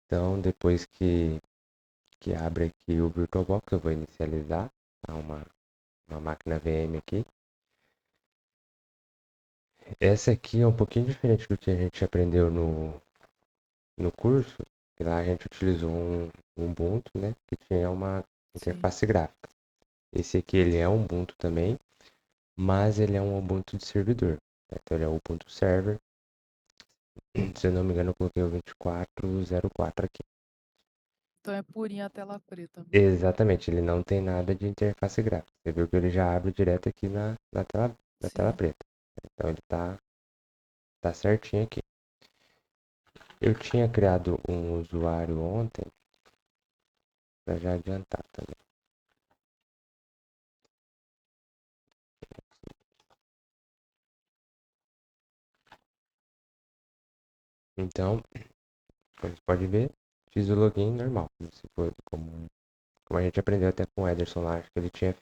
Então, depois que abre aqui o VirtualBox, eu vou inicializar tá? Uma máquina VM aqui. Essa aqui é um pouquinho diferente do que a gente aprendeu no curso, que lá a gente utilizou um Ubuntu, né, que tinha uma Sim. interface gráfica. Esse aqui ele é um Ubuntu também, mas ele é um Ubuntu de servidor. Né? Então ele é o Ubuntu Server. Se eu não me engano, eu coloquei o 2404 aqui. Então é purinha a tela preta mesmo. Exatamente, ele não tem nada de interface gráfica. Você viu que ele já abre direto aqui na tela Sim. preta. Então ele tá certinho aqui. Eu tinha criado um usuário ontem para já adiantar também. Então, como você pode ver, fiz o login normal, como a gente aprendeu até com o Ederson lá, acho que ele tinha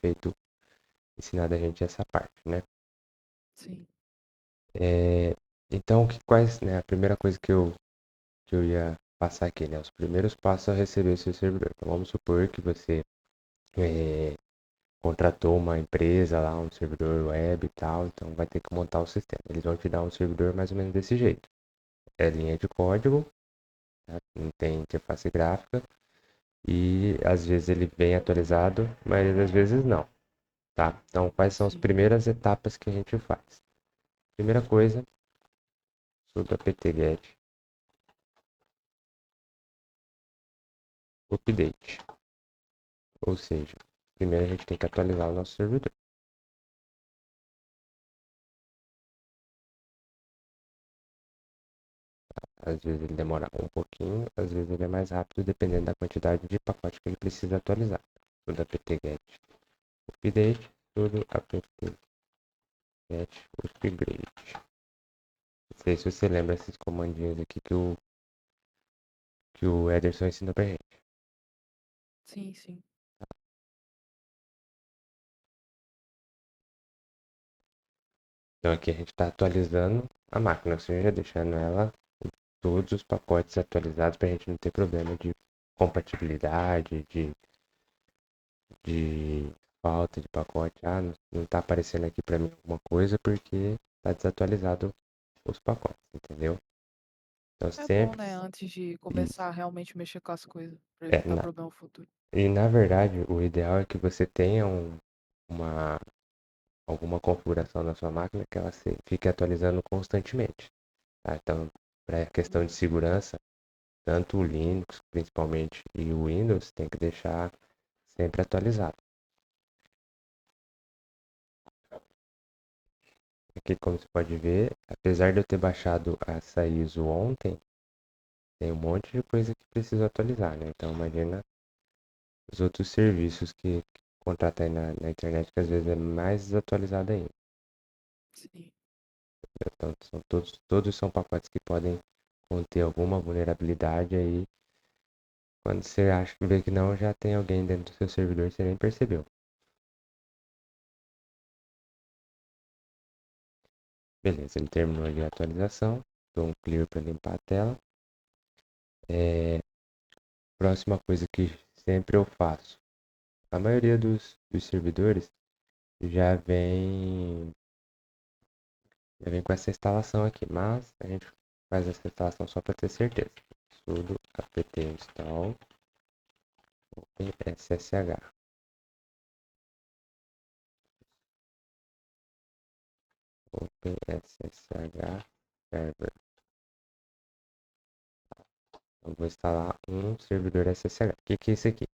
ensinado a gente essa parte, né? Sim. É, então, quais, né, a primeira coisa que eu ia passar aqui, né? Os primeiros passos a receber o seu servidor. Então, vamos supor que você é, contratou uma empresa lá, um servidor web e tal, então vai ter que montar o sistema. Eles vão te dar um servidor mais ou menos desse jeito. É linha de código, tá? Não tem interface gráfica e às vezes ele vem atualizado, mas às vezes não, tá? Então, quais são as Sim. primeiras etapas que a gente faz? Primeira coisa, sobre apt-get update, ou seja, primeiro a gente tem que atualizar o nosso servidor. Às vezes ele demora um pouquinho, às vezes ele é mais rápido, dependendo da quantidade de pacote que ele precisa atualizar. Tudo apt-get update, tudo apt-get upgrade. Não sei se você lembra esses comandinhos aqui que o Ederson ensinou pra gente. Sim, sim. Então aqui a gente está atualizando a máquina, ou seja, deixando ela todos os pacotes atualizados para a gente não ter problema de compatibilidade, de falta de pacote. Ah, não está aparecendo aqui para mim alguma coisa porque está desatualizado os pacotes, entendeu? Então É bom, sempre né? Antes de isso. começar a realmente mexer com as coisas, pra É, evitar problema futuro. e na verdade, o ideal é que você tenha uma, alguma configuração na sua máquina que ela fique atualizando constantemente. Tá? Então, para questão de Hum. segurança, tanto o Linux, principalmente, e o Windows, tem que deixar sempre atualizado. Aqui, como você pode ver, apesar de eu ter baixado essa ISO ontem, tem um monte de coisa que preciso atualizar, né? Então, imagina os outros serviços que contrata aí na internet, que às vezes é mais desatualizado ainda. Sim. Então, todos são pacotes que podem conter alguma vulnerabilidade aí. Quando você acha que vê que não, já tem alguém dentro do seu servidor, você nem percebeu. Beleza, ele terminou ali a atualização. Dou um clear para limpar a tela. É, próxima coisa que sempre eu faço. A maioria dos servidores já vem com essa instalação aqui, mas a gente faz essa instalação só para ter certeza. Sudo apt install OpenSSH. OpenSSH server. Eu vou instalar um servidor SSH. O que é isso aqui?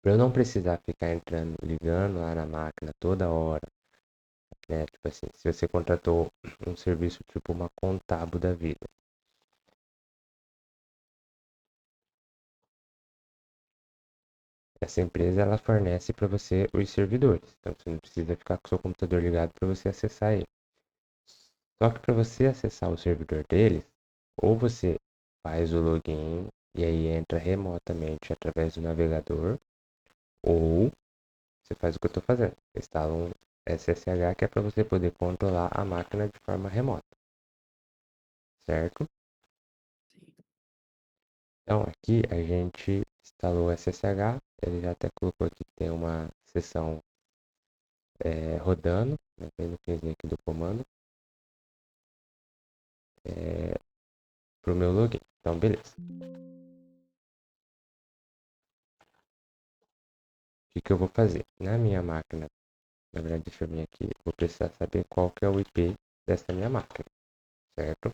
Para eu não precisar ficar entrando, ligando lá na máquina toda hora, né? Tipo assim, se você contratou um serviço tipo uma Contabo da vida, essa empresa ela fornece para você os servidores. Então você não precisa ficar com o seu computador ligado para você acessar ele. Só que para você acessar o servidor deles, ou você faz o login e aí entra remotamente através do navegador, ou você faz o que eu estou fazendo. Instala um SSH que é para você poder controlar a máquina de forma remota, certo? Sim. Então aqui a gente instalou o SSH, ele já até colocou aqui que tem uma sessão rodando, né, bem no finzinho aqui do comando, para o meu login. Então beleza. O que que eu vou fazer? Na minha máquina, na verdade deixa eu vir aqui, vou precisar saber qual que é o IP dessa minha máquina, certo?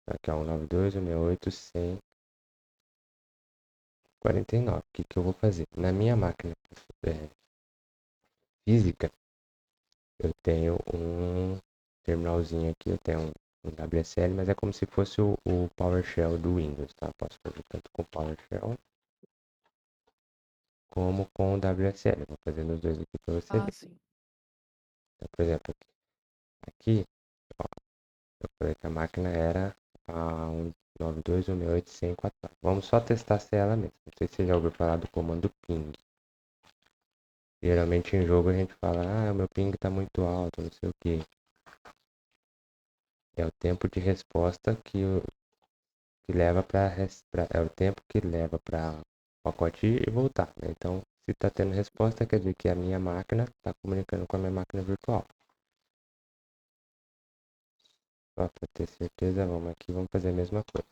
Então, aqui é o 192.168.149. O que que eu vou fazer? Na minha máquina física, eu tenho um terminalzinho aqui, eu tenho um WSL, mas é como se fosse o PowerShell do Windows, tá? Posso fazer tanto com PowerShell como com o WSL. Vou fazer nos dois aqui para você Ah, ver. sim. Então, por exemplo, aqui, ó, eu falei que a máquina era a 192.168.149. Vamos só testar se é ela mesmo. Não sei se você já ouviu falar do comando ping. Geralmente em jogo a gente fala, ah, o meu ping está muito alto, não sei o que. É o tempo de resposta que leva para é o tempo que leva para o pacote ir e voltar, né? Então, se está tendo resposta, quer dizer que a minha máquina está comunicando com a minha máquina virtual. Só para ter certeza, vamos aqui, vamos fazer a mesma coisa.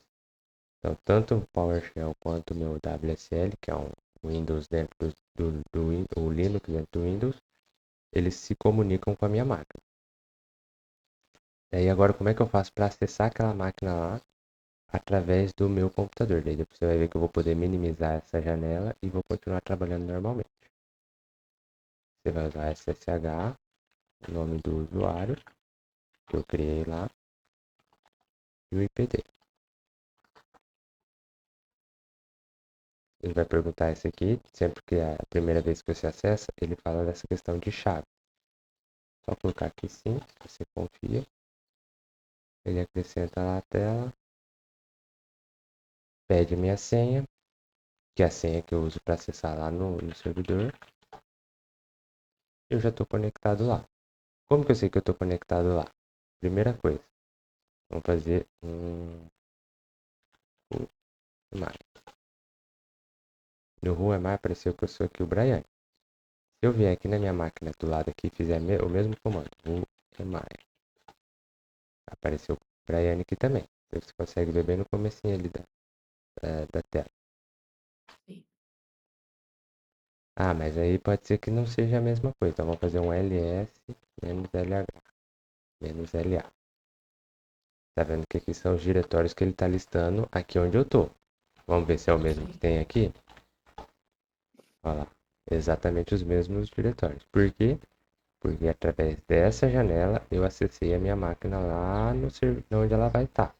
Então, tanto o PowerShell quanto o meu WSL, que é um Windows dentro o Linux dentro do Windows, eles se comunicam com a minha máquina. Daí agora como é que eu faço para acessar aquela máquina lá através do meu computador? Daí depois você vai ver que eu vou poder minimizar essa janela e vou continuar trabalhando normalmente. Você vai usar SSH, o nome do usuário que eu criei lá e o IP dele. Ele vai perguntar isso aqui, sempre que é a primeira vez que você acessa, ele fala dessa questão de chave. Só colocar aqui sim, se você confia. Ele acrescenta lá a tela, pede minha senha, que é a senha que eu uso para acessar lá no servidor. Eu já estou conectado lá. Como que eu sei que eu estou conectado lá? Primeira coisa, vamos fazer um UEMI. No UEMI apareceu que eu sou aqui o Brian. Se eu vier aqui na minha máquina do lado aqui e fizer o mesmo comando, UEMI, apareceu o Brian aqui também. Você consegue ver bem no comecinho ali da tela. Sim. Ah, mas aí pode ser que não seja a mesma coisa. Então vamos fazer um ls menos lh menos la. Tá vendo que aqui são os diretórios que ele está listando aqui onde eu tô. Vamos ver se é o mesmo que Sim. tem aqui. Olha lá. Exatamente os mesmos diretórios. Por quê? Porque através dessa janela eu acessei a minha máquina lá no servidor onde ela vai estar.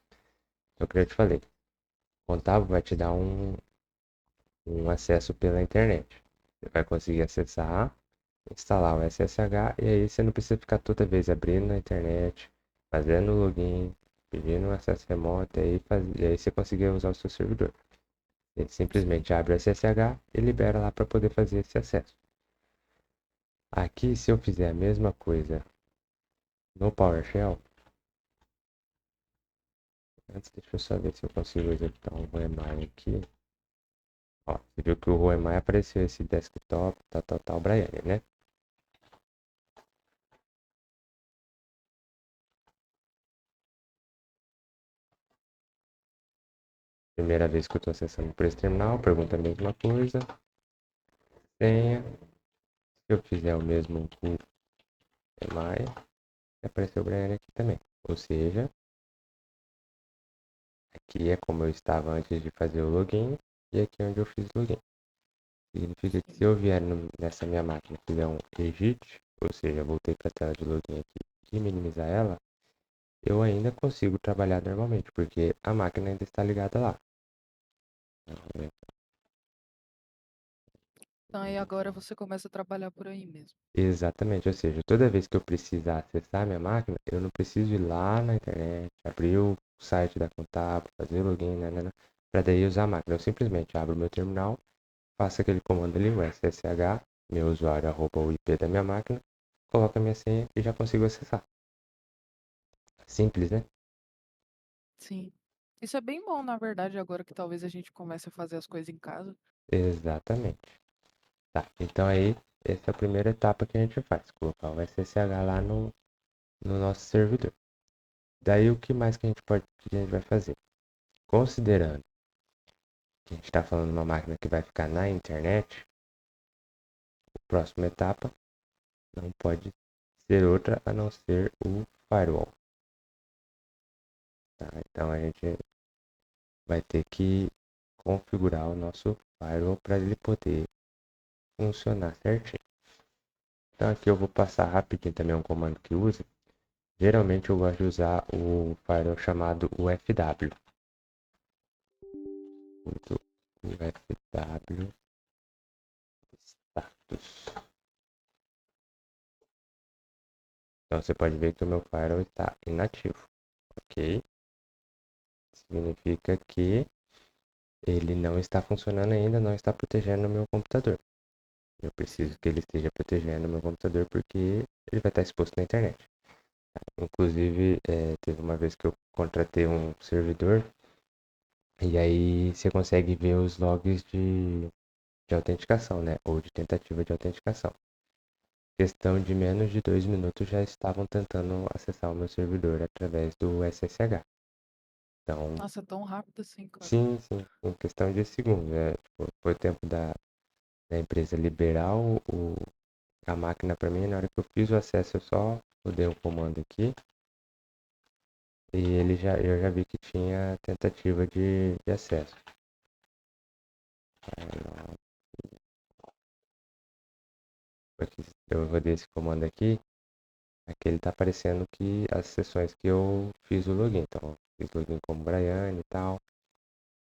Então, como eu te falei, o Contavo vai te dar um acesso pela internet. Você vai conseguir acessar, instalar o SSH e aí você não precisa ficar toda vez abrindo na internet, fazendo login, pedindo um acesso remoto e aí você conseguir usar o seu servidor. Ele Sim. simplesmente abre o SSH e libera lá para poder fazer esse acesso. Aqui, se eu fizer a mesma coisa no PowerShell, antes deixa eu só ver se eu consigo executar um Roemai aqui. Ó, você viu que o Roemai apareceu esse desktop, tal, Brian, né? Primeira vez que eu estou acessando por esse terminal, pergunta a mesma coisa, senha. Se eu fizer o mesmo com o Roemai, apareceu o Brian aqui também. Ou seja, aqui é como eu estava antes de fazer o login e aqui é onde eu fiz o login. Significa que se Sim. eu vier nessa minha máquina e fizer um exit, ou seja, voltei para a tela de login aqui e minimizar ela, eu ainda consigo trabalhar normalmente, porque a máquina ainda está ligada lá. Então aí agora você começa a trabalhar por aí mesmo. Exatamente, ou seja, toda vez que eu precisar acessar a minha máquina, eu não preciso ir lá na internet, abrir o site da Contábil, fazer login, para daí usar a máquina. Eu simplesmente abro o meu terminal, faço aquele comando ali, o SSH, meu usuário, arroba o IP da minha máquina, coloco a minha senha e já consigo acessar. Simples, né? Sim. Isso é bem bom, na verdade, agora que talvez a gente comece a fazer as coisas em casa. Exatamente. Tá, então aí, essa é a primeira etapa que a gente faz, colocar o SSH lá no nosso servidor. Daí o que mais que a gente vai fazer? Considerando que a gente está falando de uma máquina que vai ficar na internet, a próxima etapa não pode ser outra a não ser o firewall. Tá? Então a gente vai ter que configurar o nosso firewall para ele poder funcionar certinho. Então aqui eu vou passar rapidinho também um comando que usa. Geralmente eu gosto de usar o firewall chamado UFW. Uso UFW status. Então você pode ver que o meu firewall está inativo, ok? Significa que ele não está funcionando ainda, não está protegendo o meu computador. Eu preciso Sim. que ele esteja protegendo o meu computador porque ele vai estar exposto na internet. Inclusive, teve uma vez que eu contratei um servidor e aí você consegue ver os logs de autenticação, né? Ou de tentativa de autenticação. Questão de menos de 2 minutos já estavam tentando acessar o meu servidor através do SSH. Então, Nossa, é tão rápido assim, cara. sim, sim, em questão de segundos. Tipo, foi o tempo da empresa liberar a máquina para mim. Na hora que eu fiz o acesso, eu só dei um comando aqui e eu já vi que tinha tentativa de acesso. Aqui, eu rodei esse comando aqui ele tá aparecendo que as sessões que eu fiz o login. Então, fiz login como Brian e tal,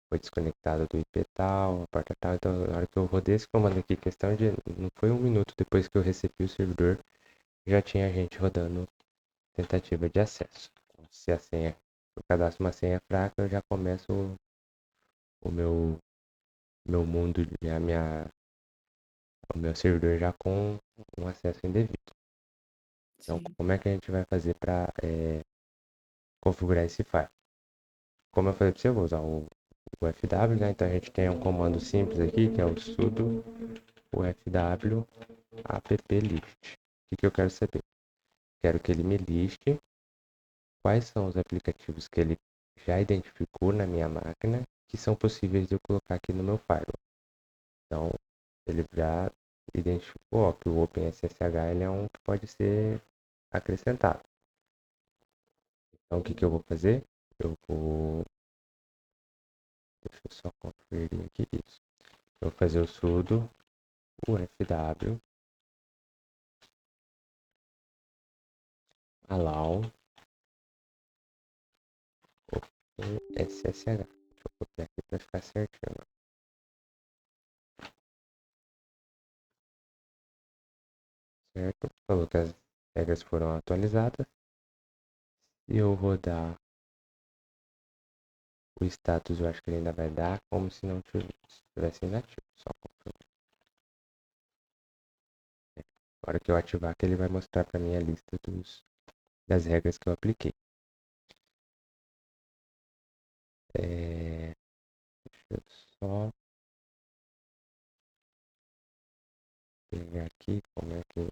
foi desconectado do IP tal, a porta tal. Então, na hora que eu rodei esse comando aqui, questão de, não foi 1 minuto depois que eu recebi o servidor, já tinha gente rodando tentativa de acesso. Então, se a senha, eu cadastro uma senha fraca, eu já começo o meu mundo, o meu servidor já com um acesso indevido. Então, Sim. como é que a gente vai fazer para configurar esse file? Como eu falei para você, eu vou usar o FW, né? Então a gente tem um comando simples aqui, que é o sudo ufw applist. O que eu quero saber? Quero que ele me liste quais são os aplicativos que ele já identificou na minha máquina que são possíveis de eu colocar aqui no meu firewall. Então, ele já identificou ó, que o OpenSSH ele é um que pode ser acrescentado. Então, o que eu vou fazer? Eu vou. Deixa eu só conferir aqui isso. Eu vou fazer o sudo ufw allow SSH. Deixa eu copiar aqui para ficar certinho, certo? Falou que as regras foram atualizadas. E eu rodar o status, eu acho que ele ainda vai dar como se não tivesse inativo. Só confirmar. Na hora que eu ativar, que ele vai mostrar para mim a lista das regras que eu apliquei. Deixa eu só pegar aqui como é que eu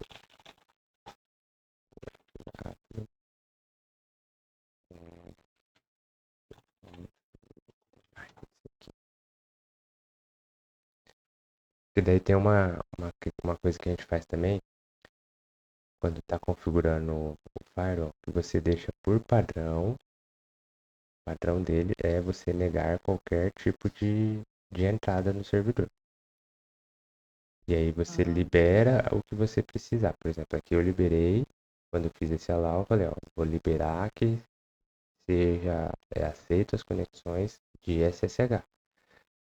abro. E daí tem uma coisa que a gente faz também, quando está configurando o firewall, que você deixa por padrão, o padrão dele é você negar qualquer tipo de entrada no servidor. E aí você Ah, libera o que você precisar. Por exemplo, aqui eu liberei, quando eu fiz esse allow, eu falei, ó, vou liberar que seja aceito as conexões de SSH.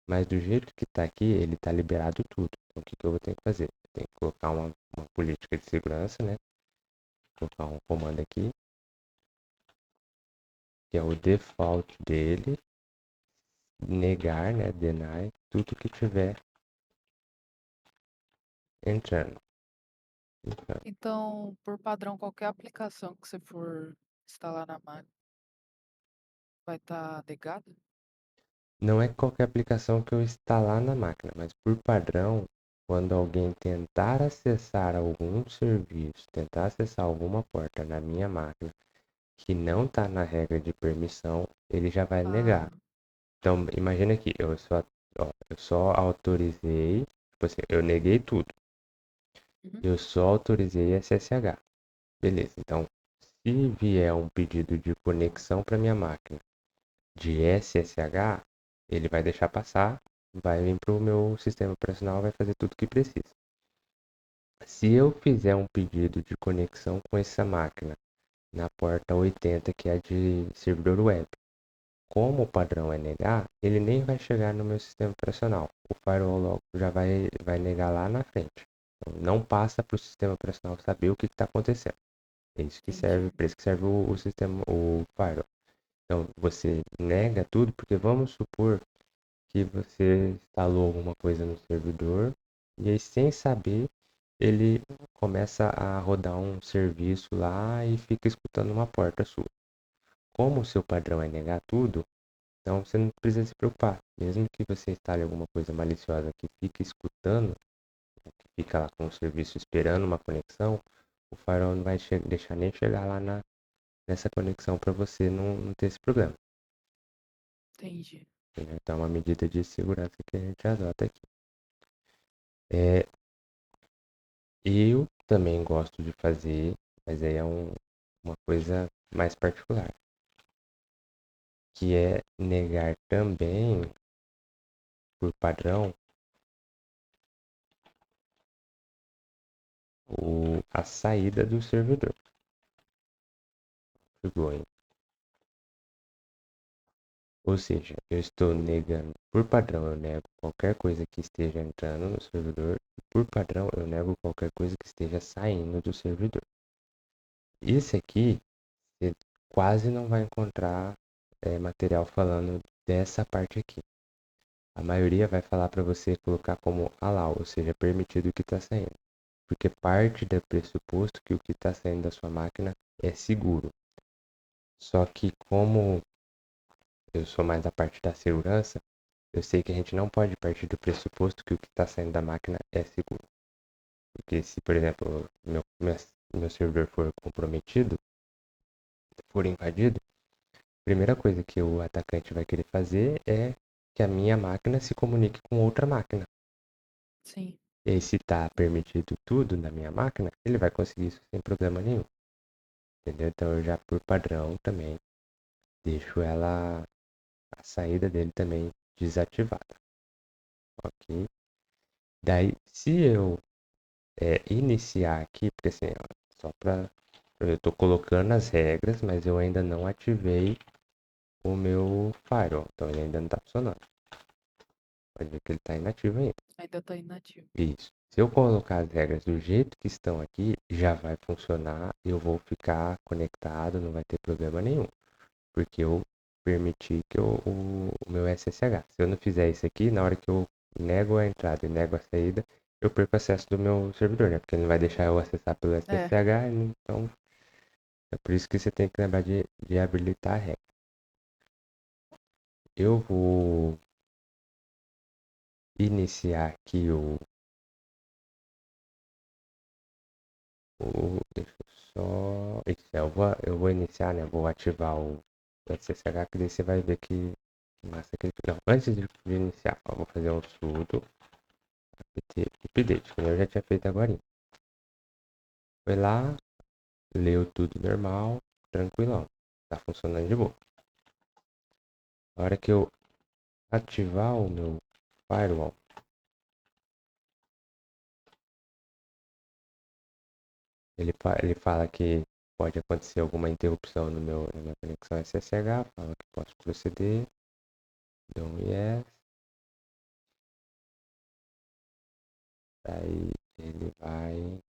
Mas do jeito que está aqui, ele está liberado tudo. Então, o que eu vou ter que fazer? Eu tenho que colocar uma política de segurança, né? Colocar um comando aqui, que é o default dele, negar, né? Deny, tudo que tiver entrando. Então, então, por padrão, qualquer aplicação que você for instalar na máquina vai estar negada? Não é qualquer aplicação que eu instalar na máquina, mas por padrão, quando alguém tentar acessar algum serviço, tentar acessar alguma porta na minha máquina que não está na regra de permissão, ele já vai negar. Ah, Então, imagina que eu só autorizei, tipo assim, eu neguei tudo. uhum, Eu só autorizei SSH. Beleza, então, se vier um pedido de conexão para minha máquina de SSH, ele vai deixar passar, vai vir para o meu sistema operacional, vai fazer tudo o que precisa. Se eu fizer um pedido de conexão com essa máquina na porta 80, que é de servidor web, como o padrão é negar, ele nem vai chegar no meu sistema operacional. O firewall logo já vai negar lá na frente. Então, não passa para o sistema operacional saber o que está acontecendo. É isso que serve, entendi. para isso que serve o sistema, o firewall. Então, você nega tudo, porque vamos supor que você instalou alguma coisa no servidor e aí, sem saber, ele começa a rodar um serviço lá e fica escutando uma porta sua. Como o seu padrão é negar tudo, então você não precisa se preocupar. Mesmo que você instale alguma coisa maliciosa que fique escutando, que fica lá com o serviço esperando uma conexão, o firewall não vai deixar nem chegar lá nessa conexão para você não ter esse problema. Entendi. Entendeu? Então é uma medida de segurança que a gente adota aqui. É, eu também gosto de fazer, mas aí é uma coisa mais particular, que é negar também, por padrão, a saída do servidor. Going. Ou seja, eu estou negando, por padrão, eu nego qualquer coisa que esteja entrando no servidor, e por padrão, eu nego qualquer coisa que esteja saindo do servidor. Esse aqui, você quase não vai encontrar material falando dessa parte aqui. A maioria vai falar para você colocar como allow, ou seja, permitido o que está saindo. Porque parte do pressuposto que o que está saindo da sua máquina é seguro. Só que como eu sou mais da parte da segurança, eu sei que a gente não pode partir do pressuposto que o que está saindo da máquina é seguro. Porque se, por exemplo, meu servidor for comprometido, for invadido, a primeira coisa que o atacante vai querer fazer é que a minha máquina se comunique com outra máquina. Sim, E aí, se está permitido tudo na minha máquina, ele vai conseguir isso sem problema nenhum. Entendeu? Então eu já por padrão também deixo a saída dele também desativada. Ok? Daí, se eu iniciar aqui, porque assim, ó, só para. Eu estou colocando as regras, mas eu ainda não ativei o meu firewall. Então ele ainda não está funcionando. Pode ver que ele está inativo ainda. ainda tá inativo. Isso. Se eu colocar as regras do jeito que estão aqui, já vai funcionar. Eu vou ficar conectado, não vai ter problema nenhum. Porque eu permiti que o meu SSH. Se eu não fizer isso aqui, na hora que eu nego a entrada e nego a saída, eu perco acesso do meu servidor, né? Porque ele não vai deixar eu acessar pelo É, SSH, então é por isso que você tem que lembrar de habilitar a regra. Eu vou iniciar aqui deixa eu só. Isso, eu vou iniciar, né? Vou ativar o SSH, que daí você vai ver que massa que ele. Não, antes de iniciar, ó, vou fazer um sudo apt update, que eu já tinha feito agora. Foi lá, leu tudo normal, tranquilão. Tá funcionando de boa. A hora que eu ativar o meu firewall, ele fala que pode acontecer alguma interrupção na minha conexão SSH, fala que posso proceder, dou um yes, daí ele vai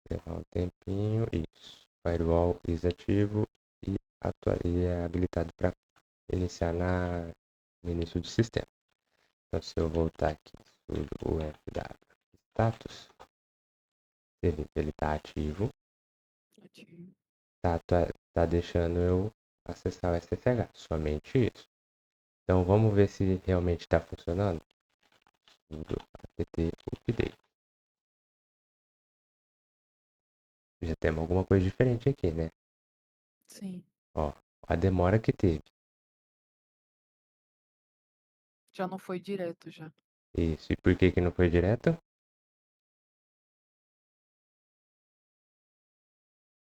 levar um tempinho, isso. Firewall desativo e é habilitado para iniciar no início do sistema. Então, se eu voltar aqui, sudo ufw status, ele está ativo. ativo. tá deixando eu acessar o SSH. Somente isso. Então vamos ver se realmente está funcionando. Do apt update. Já temos alguma coisa diferente aqui, né? Sim. Ó, a demora que teve. Já não foi direto já. Isso. E por que que não foi direto?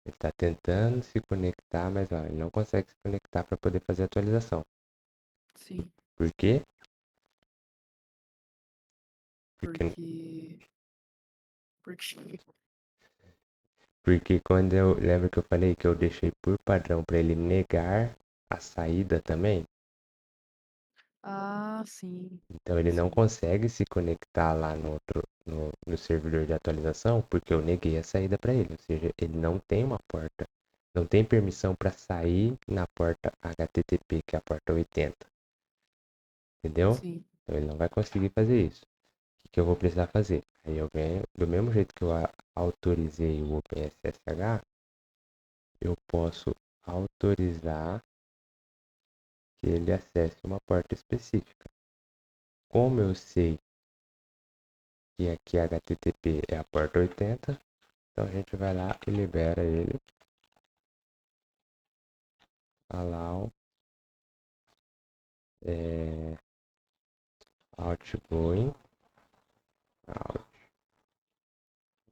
Ele está tentando se conectar, mas ó, ele não consegue se conectar para poder fazer a atualização. Sim. Por quê? Porque, Porque. Porque. porque quando eu lembro que eu falei que eu deixei por padrão para ele negar a saída também, Ah, sim. então ele não Sim. consegue se conectar lá no servidor de atualização porque eu neguei a saída para ele. Ou seja, ele não tem uma porta, não tem permissão para sair na porta HTTP, que é a porta 80, entendeu? Sim. Então ele não vai conseguir fazer isso. Que eu vou precisar fazer? Aí eu venho, do mesmo jeito que eu autorizei o OpenSSH, eu posso autorizar que ele acesse uma porta específica. Como eu sei que aqui HTTP é a porta 80, então a gente vai lá e libera ele. Allow é, outgoing,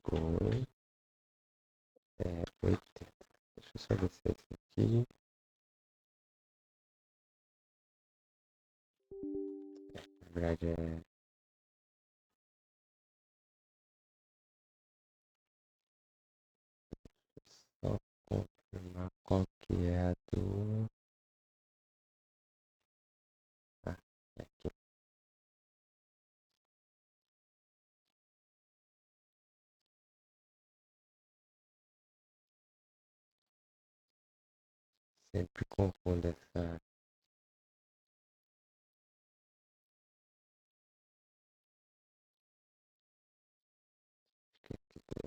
outgoing 80. Deixa eu só descer isso aqui. Na verdade é só confirmar qual que é a do... Ah, é aqui. Sempre confundo essa.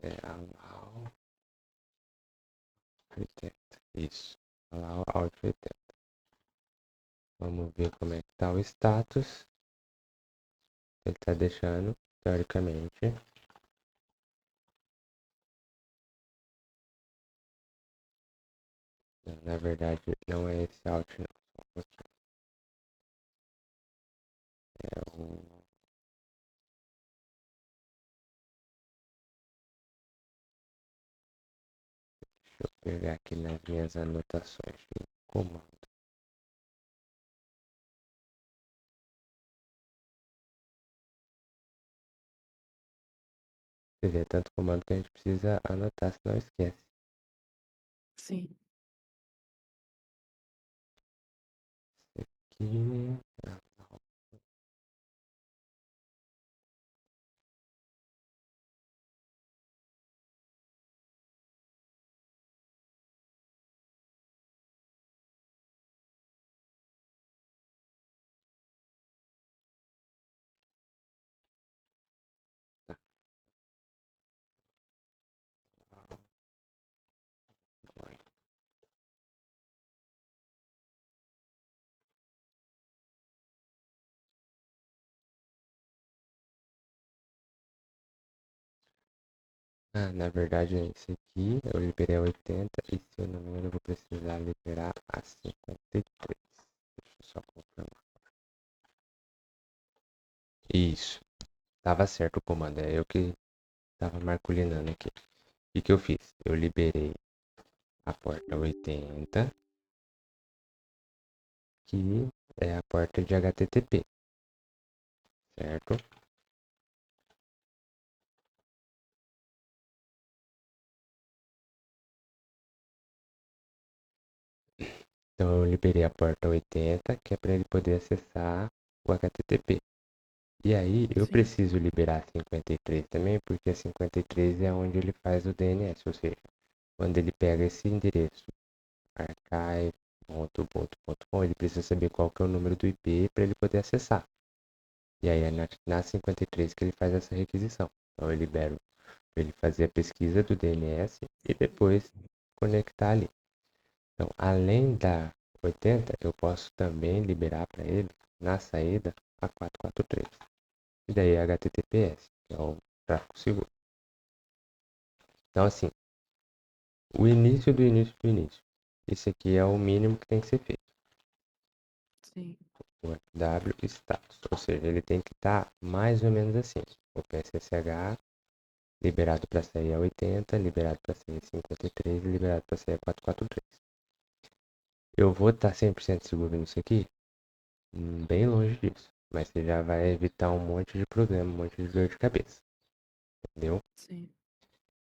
É allow 80. Isso. Allow out 80. Vamos ver como é que tá o status. Ele tá deixando, teoricamente. Não, na verdade, não é esse out, não. Só um pouquinho. É o. Deixa eu pegar aqui nas minhas anotações de comando. Você vê, é tanto comando que a gente precisa anotar, senão esquece. Sim. Aqui. Ah, na verdade é esse aqui. Eu liberei a 80 e se eu não me engano eu vou precisar liberar a 53. Deixa eu só confirmar. Isso. Tava certo o comando. É eu que tava marculinando aqui. O que eu fiz? Eu liberei a porta 80, que é a porta de HTTP, certo? Então eu liberei a porta 80, que é para ele poder acessar o HTTP. E aí eu Sim. preciso liberar a 53 também, porque a 53 é onde ele faz o DNS, ou seja, quando ele pega esse endereço archive.ubuntu.com, ele precisa saber qual que é o número do IP para ele poder acessar. E aí é na 53 que ele faz essa requisição. Então eu libero para ele fazer a pesquisa do DNS e depois conectar ali. Então, além da 80, eu posso também liberar para ele, na saída, a 443. E daí HTTPS, que é o tráfego seguro. Então, assim, o início do início do início. Isso aqui é o mínimo que tem que ser feito. Sim, O FW status. Ou seja, ele tem que estar mais ou menos assim. O PSSH liberado para sair a 80, liberado para sair a 53 e liberado para sair a 443. Eu vou estar 100% seguro nisso aqui? Bem longe disso. Mas você já vai evitar um monte de problema, um monte de dor de cabeça. Entendeu? sim,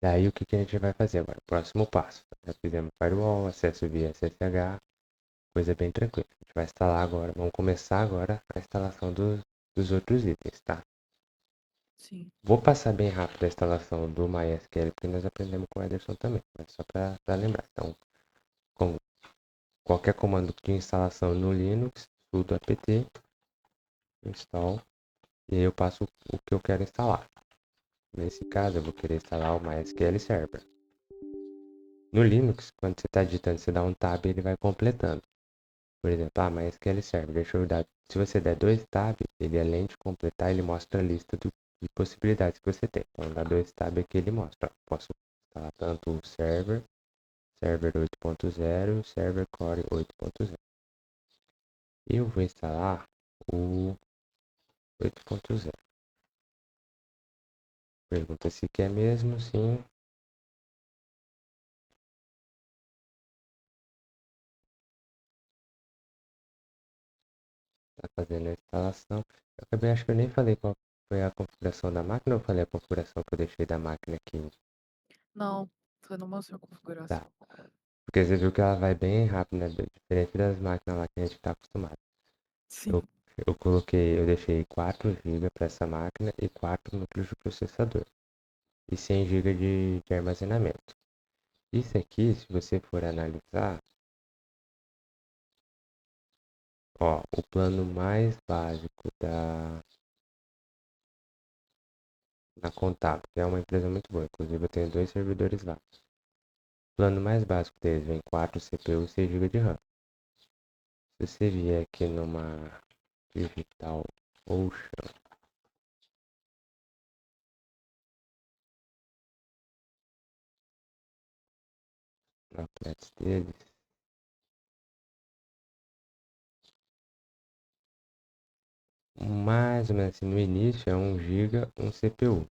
Daí o que que a gente vai fazer agora? Próximo passo. Já fizemos firewall, acesso via SSH, coisa bem tranquila. A gente vai instalar agora, vamos começar agora a instalação dos outros itens, tá? sim. Vou passar bem rápido a instalação do MySQL, porque nós aprendemos com o Ederson também, mas só para lembrar. Então, com qualquer comando de instalação no Linux, sudo apt install, e aí eu passo o que eu quero instalar. Nesse caso, eu vou querer instalar o MySQL Server. No Linux, quando você está digitando, você dá um tab e ele vai completando. Por exemplo, MySQL Server, deixa eu dar. Se você der dois tab, ele além de completar, ele mostra a lista de possibilidades que você tem. Então, dá dois tab aqui, ele mostra. Ó, posso instalar tanto o server, server 8.0 e server core 8.0. Eu vou instalar o 8.0. Pergunta se quer mesmo, sim. Tá fazendo a instalação. Eu acabei, acho que eu nem falei qual foi a configuração da máquina, ou eu falei a configuração que eu deixei da máquina aqui. Não, você não mostrou a Tá. configuração. Porque você viu que ela vai bem rápido, né? Diferente das máquinas lá que a gente tá acostumado. Sim. Eu, eu deixei 4 GB para essa máquina e 4 núcleos de processador. E 100 GB de armazenamento. Isso aqui, se você for analisar, ó, o plano mais básico da Contábil, que é uma empresa muito boa, inclusive eu tenho dois servidores lá. O plano mais básico deles vem 4 CPU e 6 GB de RAM. Se você vier aqui numa Digital Ocean, na plats deles, mais ou menos assim, no início é 1 GB, um CPU.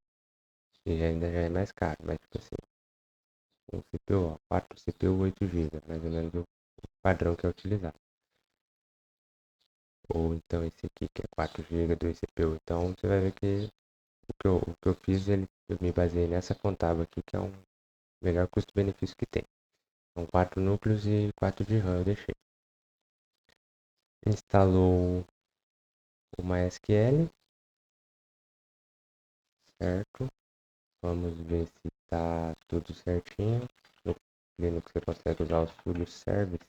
E ainda já é mais caro, mas tipo assim, um CPU, ó, 4 CPU, 8 GB, mais ou menos o padrão que é utilizado. Ou então esse aqui que é 4 GB, 2 CPU. Então você vai ver que o que eu fiz, eu me baseei nessa contábil aqui, que é um melhor custo-benefício que tem. São 4 núcleos e 4 de RAM eu deixei. Instalou o MySQL, certo? Vamos ver se está tudo certinho. No Linux você consegue usar o Studio Service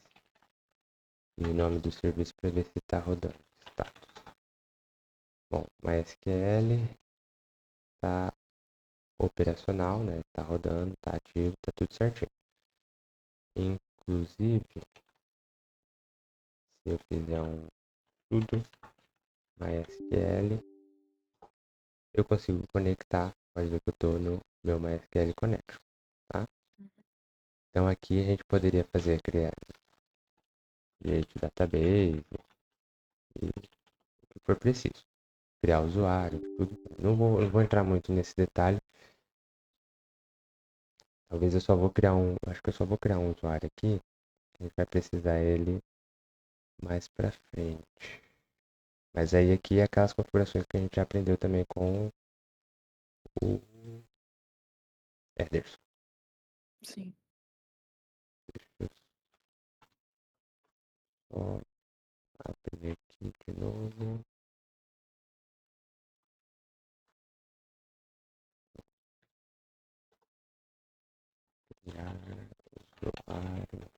e o nome do serviço para ver se está rodando. Tá. Bom, MySQL está operacional, né? Está rodando, está ativo, está tudo certinho. Inclusive, se eu fizer um sudo MySQL, eu consigo conectar. Pode ver que eu estou no meu MySQL Connection, tá? Então aqui a gente poderia criar direito database e o que for preciso. Criar usuário, tudo. Não vou entrar muito nesse detalhe. Talvez eu só vou criar um. Acho que eu só vou criar um usuário aqui. A gente vai precisar ele mais pra frente. Mas aí aqui é aquelas configurações que a gente já aprendeu também com o Ederson. Sim. Deixa eu só abrir aqui de novo. Criar usuário.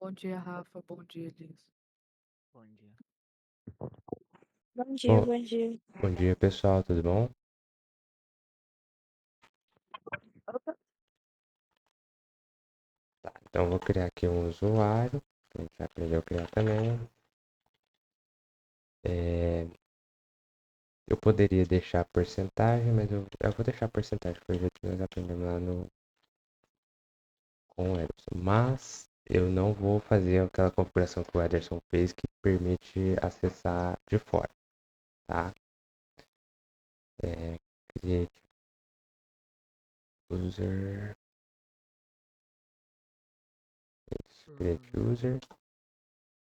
Bom dia, Rafa. Bom dia, Elias. Bom dia. Bom dia, Bom, bom dia. bom dia pessoal, tudo bom? Opa. Tá, então eu vou criar aqui um usuário, que a gente já aprendeu a criar também. É, eu poderia deixar a porcentagem, mas eu vou deixar a porcentagem, foi o jeito que nós aprendemos lá no, com o Ederson. Mas eu não vou fazer aquela configuração que o Ederson fez que permite acessar de fora, tá? É, create user, create user.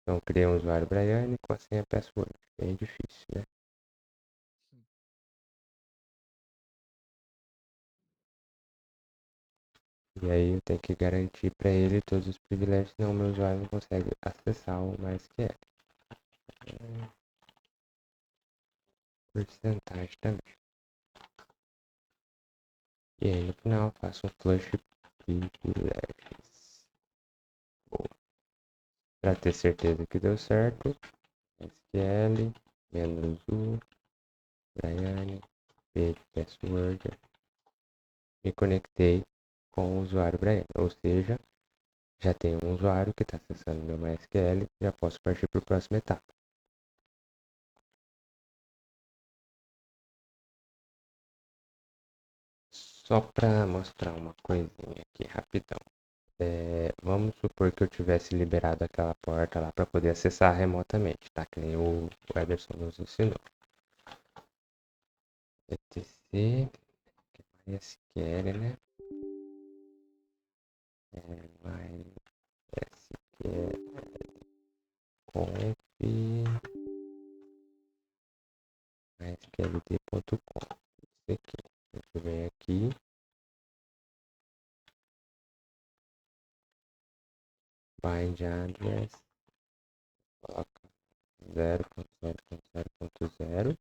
Então criei um usuário Brian com a senha password. Bem difícil, né? E aí eu tenho que garantir para ele todos os privilégios, senão o meu usuário não consegue acessar o MySQL. Porcentagem também. E aí no final faço um flush privilégios. Para ter certeza que deu certo, SQL, menos u, Brian, page password. Me conectei com o usuário Brian, ou seja, já tenho um usuário que está acessando meu MySQL, já posso partir para a próxima etapa. Só para mostrar uma coisinha aqui rapidão. Vamos supor que eu tivesse liberado aquela porta lá para poder acessar remotamente, tá? Que nem o Ederson nos ensinou. etc MySQL, né? MySQL conf mysqld.com. Isso aqui. A gente vem aqui, bind address, coloca 0.0.0.0.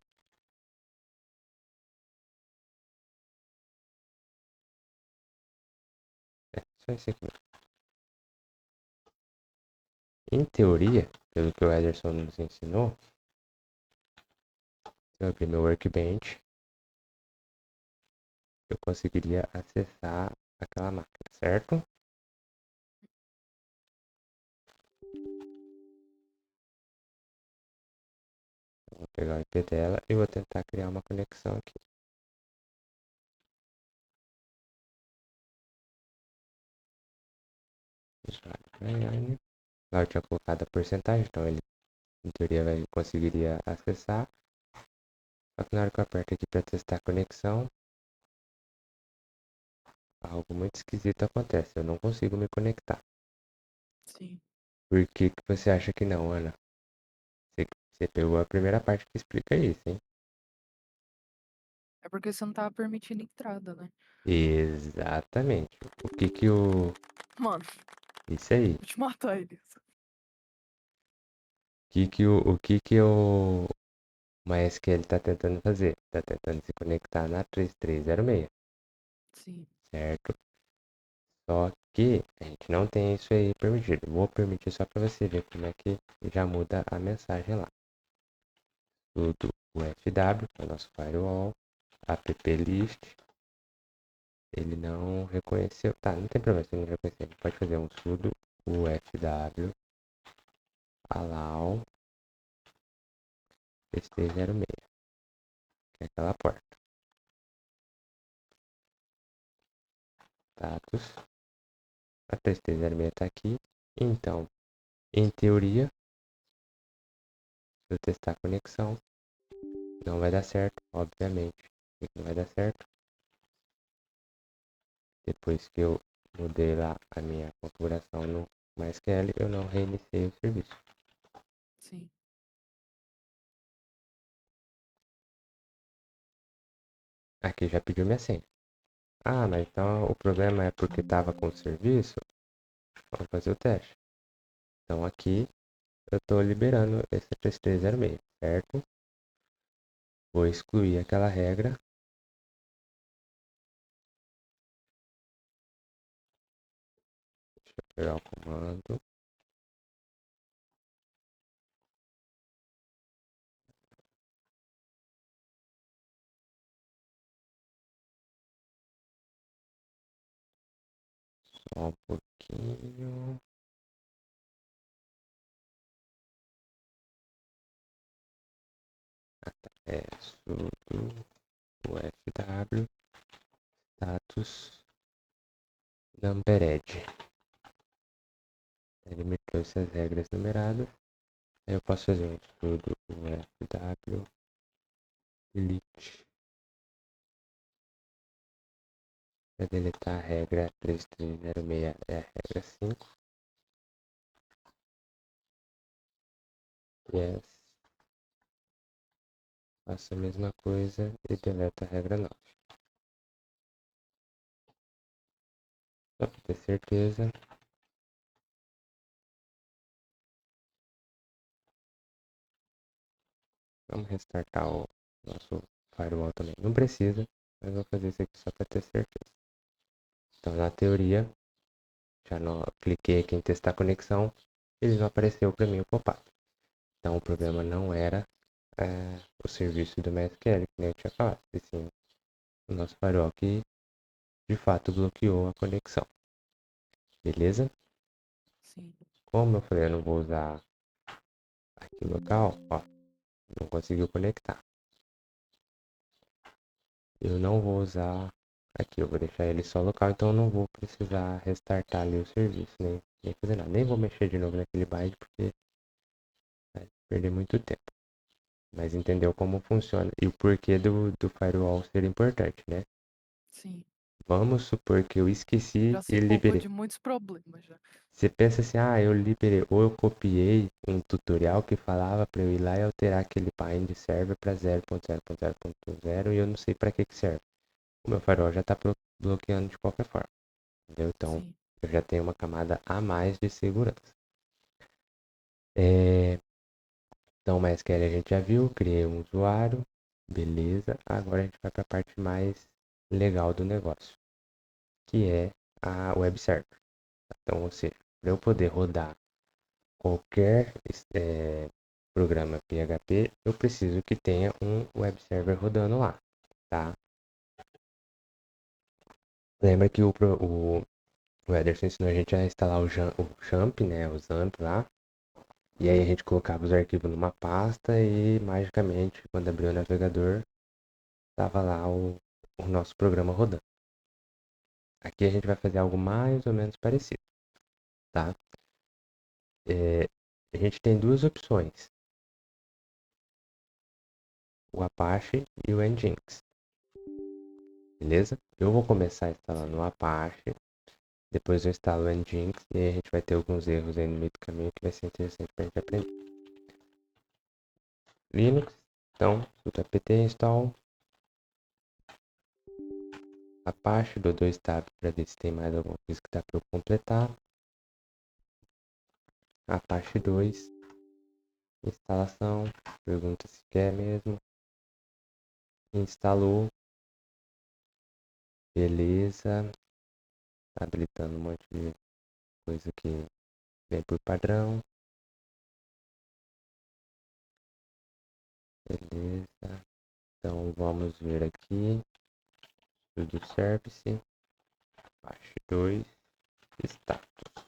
Só isso aqui. Em teoria, pelo que o Ederson nos ensinou, se eu abrir meu Workbench, eu conseguiria acessar aquela máquina, certo? Eu vou pegar o IP dela e vou tentar criar uma conexão aqui. Usuário Rayane. Lá eu tinha colocado a porcentagem, então ele em teoria conseguiria acessar. Só que na hora que eu aperto aqui para testar a conexão, algo muito esquisito acontece. Eu não consigo me conectar. Sim. Por que que você acha que não, Ana? Você pegou a primeira parte que explica isso, hein? É porque você não tava permitindo entrada, né? Exatamente. O que que o... Mano, Isso aí. vou te matar, Elias. O que que o MySQL está tentando fazer? Está tentando se conectar na 3306, Sim, certo? Só que a gente não tem isso aí permitido. Vou permitir só para você ver como é que já muda a mensagem lá. Sudo UFW, que é o nosso firewall, applist. Ele não reconheceu. Tá, não tem problema se ele não reconhecer. A gente pode fazer um sudo UFW allow 3306, que é aquela porta. Status. A 3306 está aqui. Então, em teoria, se eu testar a conexão, não vai dar certo, obviamente. Por que não vai dar certo? Depois que eu mudei lá a minha configuração no MySQL, eu não reiniciei o serviço. sim. Aqui já pediu minha senha. Ah, mas então o problema é porque estava com o serviço? Vamos fazer o teste. Então aqui eu estou liberando esse 3306, certo? Vou excluir aquela regra. Deixa eu pegar o comando. Só um pouquinho. É sudo ufw status numbered. Ele me trouxe as regras numeradas. Aí eu posso fazer um sudo ufw delete para deletar a regra 3306 é a regra 5. Yes. Faço a mesma coisa e deleto a regra 9. Só para ter certeza. Vamos restartar o nosso firewall também. Não precisa, mas vou fazer isso aqui só para ter certeza. Então, na teoria, já não cliquei aqui em testar conexão, ele não apareceu para mim o pop-up. Então, o problema não era o serviço do MySQL, que nem eu tinha falado, e sim o nosso firewall que de fato bloqueou a conexão. Beleza? Sim. Como eu falei, eu não vou usar aqui local, ó, não conseguiu conectar. Eu não vou usar aqui, eu vou deixar ele só local, então eu não vou precisar restartar ali o serviço, nem fazer nada. Nem vou mexer de novo naquele byte, porque vai perder muito tempo. Mas entendeu como funciona e o porquê do firewall ser importante, né? Sim. Vamos supor que eu esqueci Já e se poupou liberei. de muitos problemas já. Você pensa assim, eu liberei, ou eu copiei um tutorial que falava para eu ir lá e alterar aquele bind server para 0.0.0.0 e eu não sei para que serve. O meu firewall já está bloqueando de qualquer forma, entendeu? Então, Sim. eu já tenho uma camada a mais de segurança. Então, MySQL a gente já viu, criei um usuário, beleza. Agora a gente vai para a parte mais legal do negócio, que é a web server. Então, ou seja, para eu poder rodar qualquer programa PHP, eu preciso que tenha um web server rodando lá, tá? Lembra que o Ederson ensinou a gente a instalar o Jamp, né? O Zamp lá. E aí a gente colocava os arquivos numa pasta e magicamente, quando abriu o navegador, tava lá o nosso programa rodando. Aqui a gente vai fazer algo mais ou menos parecido, tá? A gente tem duas opções, o Apache e o Nginx, beleza? Eu vou começar instalando o Apache, depois eu instalo o Nginx e aí a gente vai ter alguns erros aí no meio do caminho que vai ser interessante pra gente aprender. Linux, então, sudo apt install Apache, dou 2 tab para ver se tem mais alguma coisa que dá para eu completar. Apache 2, instalação, pergunta se quer mesmo. Instalou, beleza. Tá habilitando um monte de coisa que vem por padrão. Beleza. Então vamos ver aqui. Sudo service. Apache 2. Status.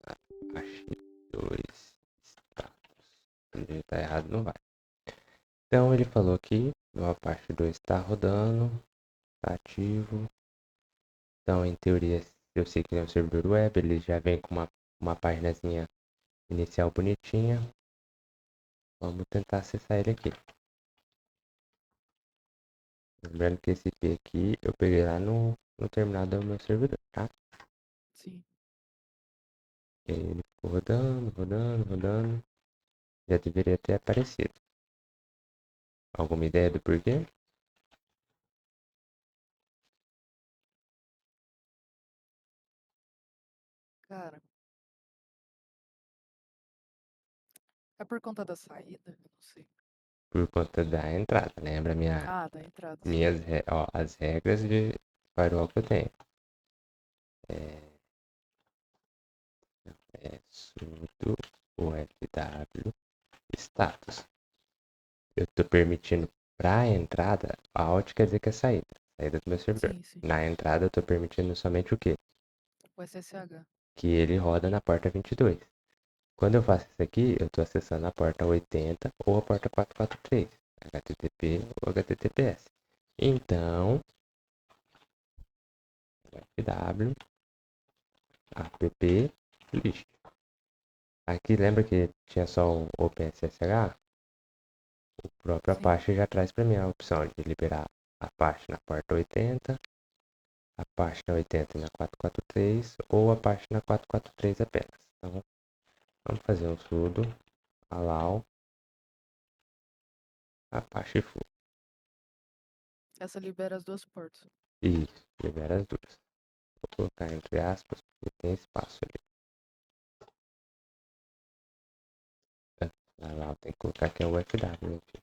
Apache 2. Status. Se digitar errado não vai. Então ele falou que o Apache 2 está rodando. Está ativo. Então em teoria eu sei que ele é um servidor web. Ele já vem com uma paginazinha inicial bonitinha. Vamos tentar acessar ele aqui. Lembrando que esse IP aqui eu peguei lá no terminal do meu servidor, tá? Sim. E aí ele ficou rodando, rodando, rodando. Já deveria ter aparecido. Alguma ideia do porquê? Cara, é por conta da saída? Eu não sei. Por conta da entrada. Lembra Ah, da entrada, sim. as regras de firewall que eu tenho. É sudo ufw status. Eu estou permitindo para a entrada, alt quer dizer que é saída. saída do meu servidor. Sim, sim. Na entrada eu estou permitindo somente o quê? O SSH. Que ele roda na porta 22. Quando eu faço isso aqui, eu estou acessando a porta 80 ou a porta 443, HTTP ou HTTPS. Então, fw app list. Aqui lembra que tinha só um OpenSSH? O próprio Sim. Apache já traz para mim a opção de liberar a Apache na porta 80, a Apache na 80 e na 443 ou a Apache na 443 apenas. Então, vamos fazer um sudo allow Apache full. Essa libera as duas portas. Isso, libera as duas. Vou colocar entre aspas porque tem espaço ali. Allow tem que colocar aqui é o FW, gente.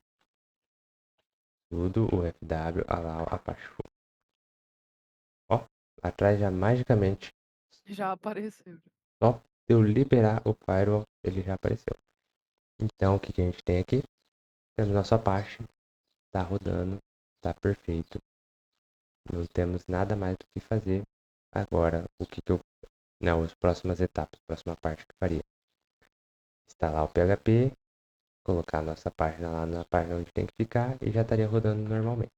Sudo o FW allow Apache full. Ó, atrás já magicamente, Já apareceu. só de eu liberar o firewall, ele já apareceu. Então, o que a gente tem aqui? Temos nosso Apache, tá rodando, tá perfeito. Não temos nada mais do que fazer. Agora, o que eu... Não, as próximas etapas, a próxima parte que eu faria. Instalar o PHP, colocar a nossa página lá na página onde tem que ficar e já estaria rodando normalmente.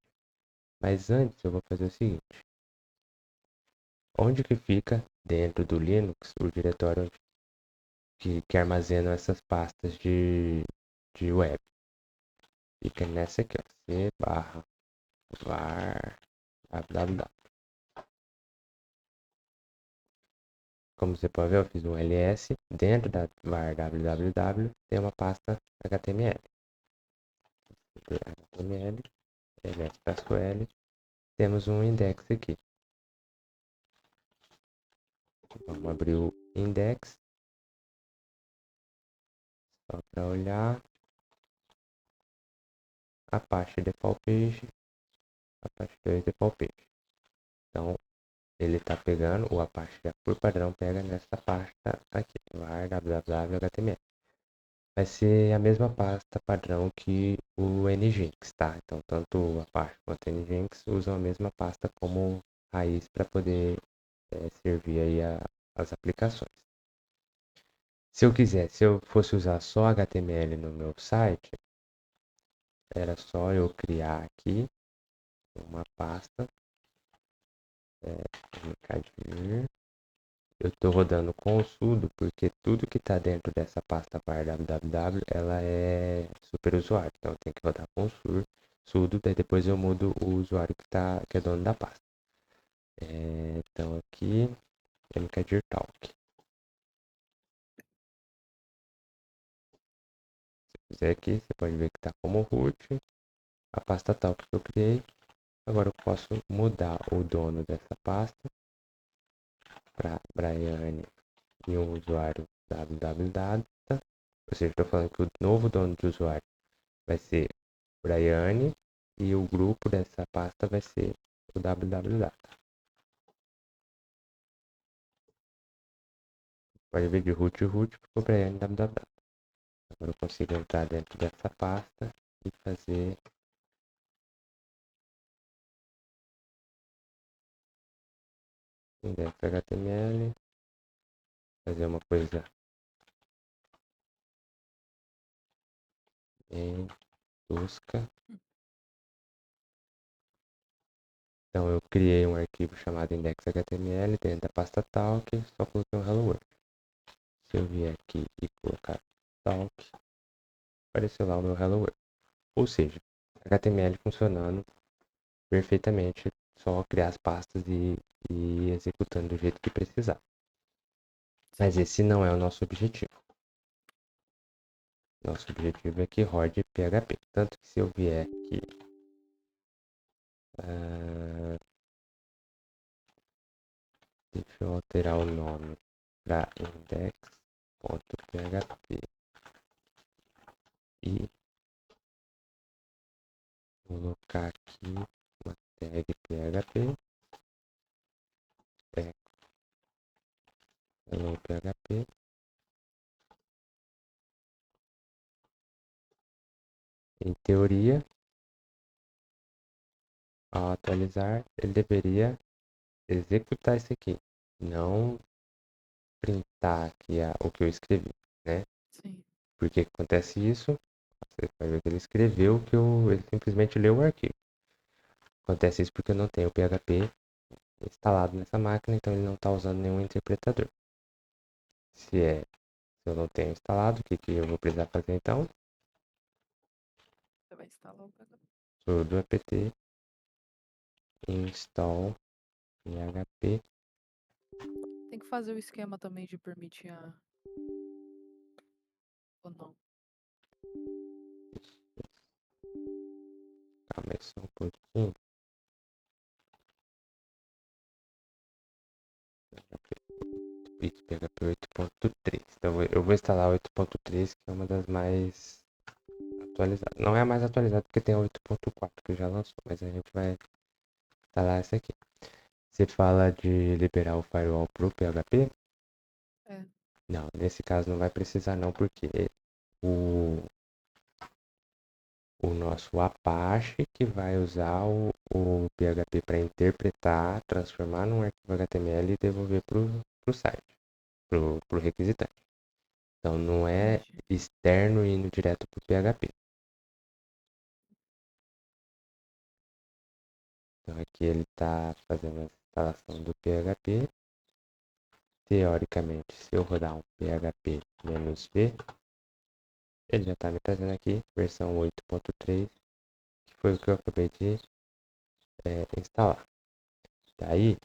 Mas antes eu vou fazer o seguinte. Onde que fica dentro do Linux o diretório que armazena essas pastas de web? Fica nessa aqui, ó, c barra var www. Como você pode ver, eu fiz um ls. Dentro da var www tem uma pasta HTML. HTML, ls-l. Temos um index aqui. Vamos abrir o index. Só para olhar. Apache default page. Apache 2 default page. Então, ele está pegando, o Apache já por padrão pega nessa pasta aqui, var www.html. Vai ser a mesma pasta padrão que o Nginx, tá? Então, tanto o Apache quanto o Nginx usam a mesma pasta como raiz para poder servir aí as aplicações. Se eu fosse usar só HTML no meu site, era só eu criar aqui uma pasta, mkdir. Eu estou rodando com o sudo porque tudo que está dentro dessa pasta var www ela é superusuário. Então eu tenho que rodar com o sudo, daí depois eu mudo o usuário que é dono da pasta. Então aqui mkdir talk. Se fizer aqui, você pode ver que está como root a pasta talk que eu criei. Agora eu posso mudar o dono dessa pasta para Brian e um usuário www. Ou seja, estou falando que o novo dono de usuário vai ser Brian e o grupo dessa pasta vai ser o www. Pode ver de root ficou Brian www. Agora eu consigo entrar dentro dessa pasta e fazer index.html, fazer uma coisa bem tosca. Então eu criei um arquivo chamado index.html dentro da pasta talk, só coloquei um hello world. Se eu vier aqui e colocar talk, apareceu lá o meu hello world. Ou seja, HTML funcionando perfeitamente, só criar as pastas e executando do jeito que precisar. Mas Sim. esse não é o nosso objetivo. Nosso objetivo é que rode PHP. Tanto que se eu vier aqui, deixa eu alterar o nome para index.php e colocar aqui uma tag PHP, tag hello PHP. Em teoria, ao atualizar, ele deveria executar isso aqui, não printar aqui o que eu escrevi, né? Sim. Por que que acontece isso? Você vai ver que ele escreveu ele simplesmente leu o arquivo. Acontece isso porque eu não tenho o PHP instalado nessa máquina, então ele não está usando nenhum interpretador. Se eu não tenho instalado, o que que eu vou precisar fazer então? Você vai instalar o PHP. Sudo apt install php. Tem que fazer o esquema também de permitir a. Ou não. Calma aí só um pouquinho. PHP 8.3. Então eu vou instalar 8.3, que é uma das mais atualizadas. Não é a mais atualizada porque tem a 8.4 que já lançou, mas a gente vai instalar essa aqui. Você fala de liberar o firewall pro PHP? É. Não, nesse caso não vai precisar não, porque o, o nosso Apache que vai usar o PHP para interpretar, transformar num arquivo HTML e devolver pro site, pro requisitante. Então não é Entendi. externo indo direto pro PHP. Então aqui ele está fazendo a instalação do PHP. Teoricamente, se eu rodar um php-v, ele já está me trazendo aqui versão 8.3, que foi o que eu acabei de instalar. Daí,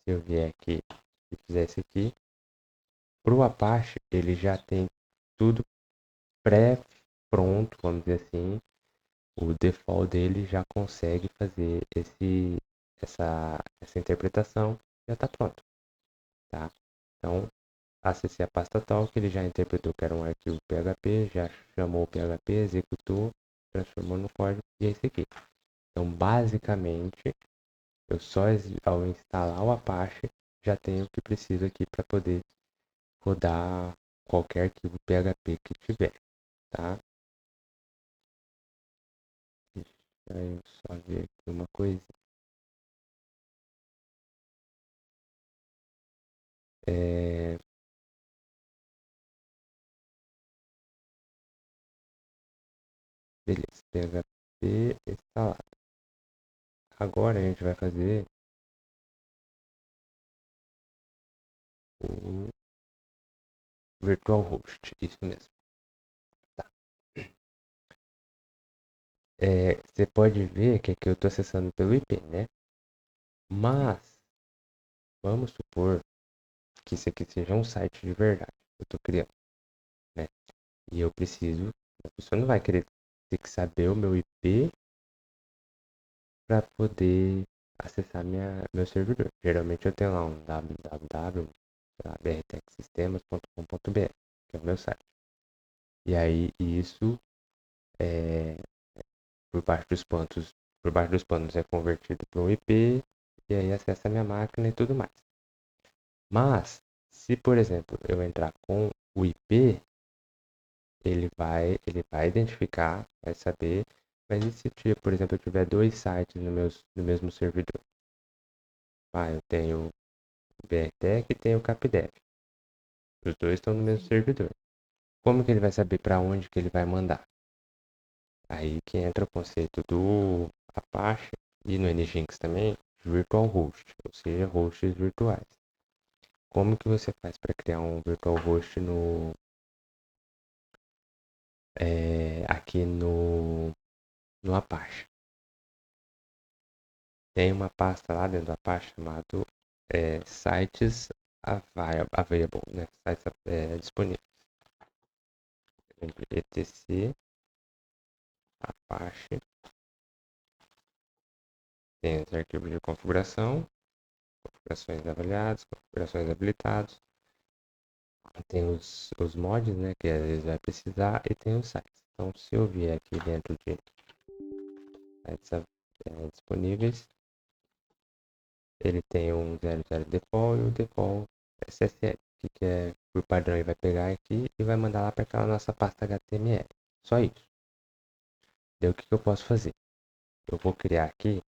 se eu vier aqui e fizer isso aqui, para o Apache ele já tem tudo pré-pronto, vamos dizer assim. O default dele já consegue fazer essa interpretação, já está pronto, tá? Então, acessei a pasta talk, ele já interpretou que era um arquivo PHP, já chamou o PHP, executou, transformou no código e é esse aqui. Então, basicamente, eu só ao instalar o Apache já tenho o que preciso aqui para poder rodar qualquer arquivo PHP que tiver, tá? Deixa eu só ver aqui uma coisa. É, beleza, PHP instalado. Agora a gente vai fazer o virtual host, isso mesmo. Tá. Você pode ver que aqui eu estou acessando pelo IP, né? Sim. Mas vamos supor que isso aqui seja um site de verdade que eu estou criando, né? E eu preciso, a pessoa não vai querer ter que saber o meu IP para poder acessar meu servidor. Geralmente eu tenho lá um www.brtechsystemas.com.br, que é o meu site. E aí isso é, por baixo dos panos, é convertido para um IP e aí acessa a minha máquina e tudo mais. Mas se, por exemplo, eu entrar com o IP, ele vai identificar, vai saber. Mas e se, por exemplo, eu tiver dois sites no mesmo servidor? Eu tenho o BRTech e tenho o CapDev. Os dois estão no mesmo Sim. servidor. Como que ele vai saber para onde que ele vai mandar? Aí que entra o conceito do Apache e no Nginx também, virtual host, ou seja, hosts virtuais. Como que você faz para criar um virtual host aqui no Apache? Tem uma pasta lá dentro do Apache chamado sites available, né? Sites disponíveis. etc Apache tem os arquivos de configuração, configurações avaliadas, configurações habilitados, tem os mods, né, que às vezes vai precisar, e tem os sites. Então, se eu vier aqui dentro de sites disponíveis, ele tem um 00 default e o default SSL, que é por padrão ele vai pegar aqui e vai mandar lá para aquela nossa pasta HTML. Só isso. Daí o que eu posso fazer? eu vou criar aqui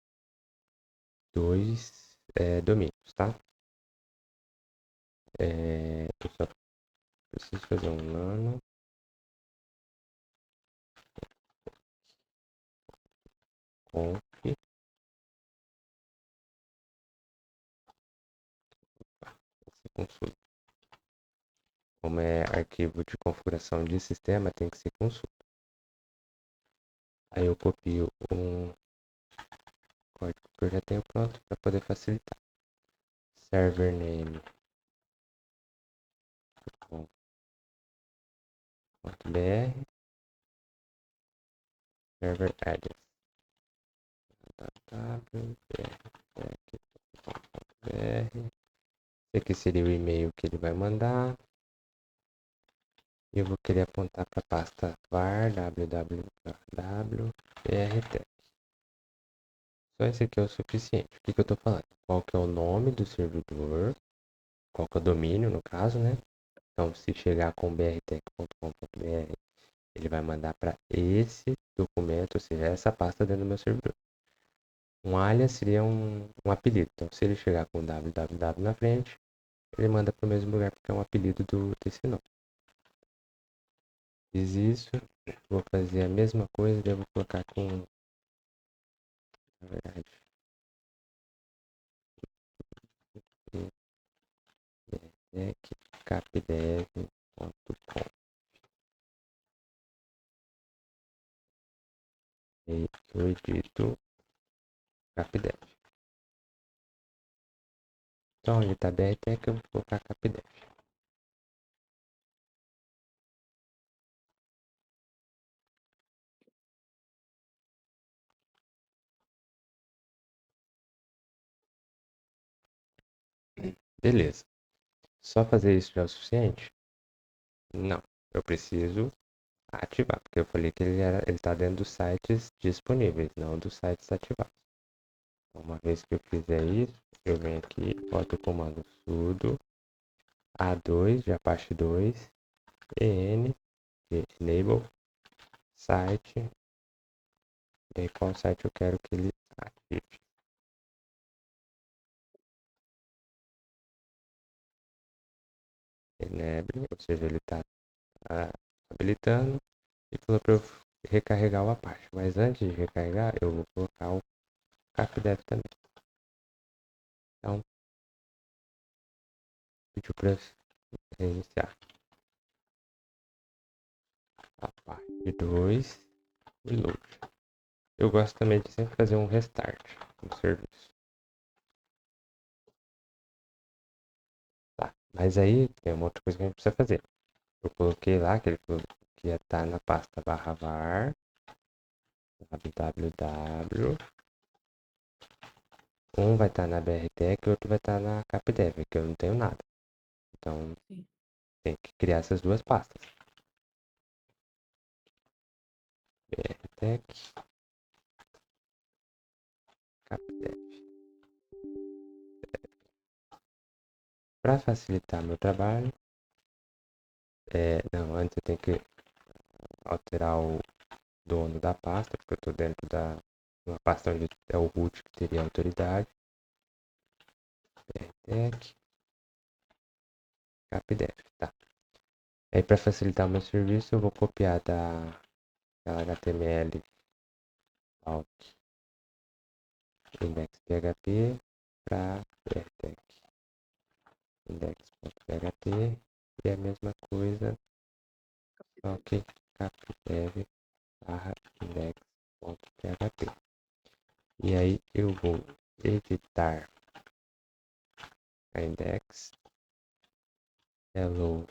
dois domínios, tá? Eu só preciso fazer um nano conf, esse consulta. Como é arquivo de configuração de sistema, tem que ser consulta. Aí eu copio um código que eu já tenho pronto para poder facilitar. Server name .br, server address www.br. Esse aqui seria o e-mail que ele vai mandar. E eu vou querer apontar para a pasta var www.brtech. Só esse aqui é o suficiente. O que eu estou falando? Qual que é o nome do servidor? Qual que é o domínio, no caso, né? Então, se chegar com brtech.com.br, ele vai mandar para esse documento, ou seja, essa pasta dentro do meu servidor. Um alias seria um apelido. Então, se ele chegar com www na frente, ele manda para o mesmo lugar porque é um apelido desse nome. Fiz isso, vou fazer a mesma coisa, devo colocar com, na verdade, capdev.com. E eu edito capdev. Então, onde está brtech, eu vou colocar capdev. Beleza. Só fazer isso já é o suficiente? Não. Eu preciso ativar, porque eu falei que ele está dentro dos sites disponíveis, não dos sites ativados. Então, uma vez que eu fizer isso, eu venho aqui, boto o comando sudo a2 de Apache 2 en de enable site, e aí qual site eu quero que ele ative. Enable, ou seja, ele está habilitando e falou para eu recarregar o Apache. Mas antes de recarregar, eu vou colocar o capdev também. Então, pediu para reiniciar Apache 2 e load. Eu gosto também de sempre fazer um restart no serviço. Tá, mas aí tem uma outra coisa que a gente precisa fazer. Eu coloquei lá que ele falou que ia estar na pasta barra var www. Um vai estar na BRTech e o outro vai estar na CapDev, que eu não tenho nada. Então Sim. tem que criar essas duas pastas. BRTech, CapDev. Para facilitar meu trabalho, não, antes eu tenho que alterar o dono da pasta, porque eu estou dentro da uma pasta onde é o root que teria autoridade. BRTech, CapDev, tá. Aí para facilitar o meu serviço, eu vou copiar da HTML alt index.php para BRTech index.php e a mesma coisa, só que capdev barra index.php. E aí eu vou editar a index hello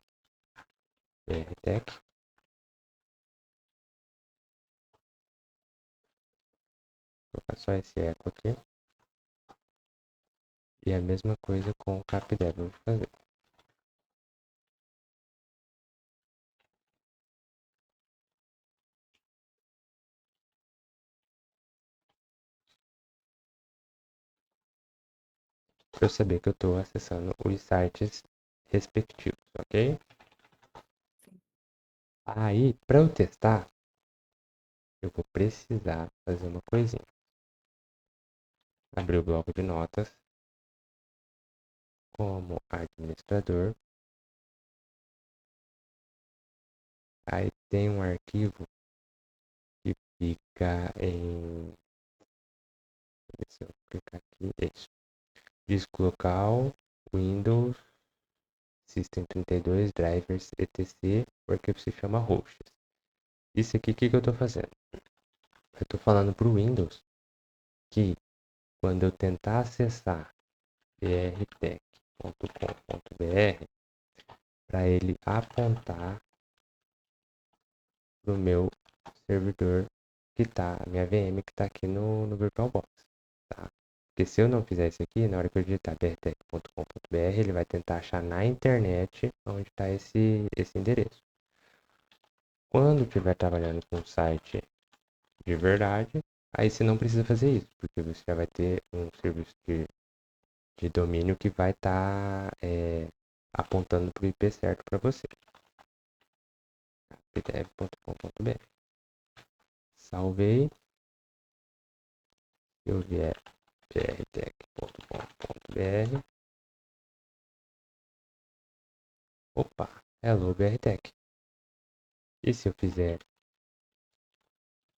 BRTech. Vou colocar só esse eco aqui. E a mesma coisa com o capdev eu vou fazer. Para eu saber que eu estou acessando os sites respectivos, ok? Aí, para eu testar, eu vou precisar fazer uma coisinha. abrir o bloco de notas como administrador. Aí tem um arquivo que fica em. Se eu clicar aqui, isso. Disco local, Windows, System32, drivers, etc. O arquivo se chama hosts. Isso aqui, o que eu estou fazendo? Eu estou falando para o Windows que quando eu tentar acessar brtech.com.br, para ele apontar para o meu servidor que está, a minha VM que está aqui no VirtualBox, tá? Porque se eu não fizer isso aqui, na hora que eu digitar brtech.com.br, ele vai tentar achar na internet onde está esse endereço. Quando estiver trabalhando com um site de verdade, aí você não precisa fazer isso, porque você já vai ter um serviço de domínio que vai estar apontando para o IP certo para você. ptf.com.br. Salvei. Se eu vier brtech.com.br. Opa, hello brtech. E se eu fizer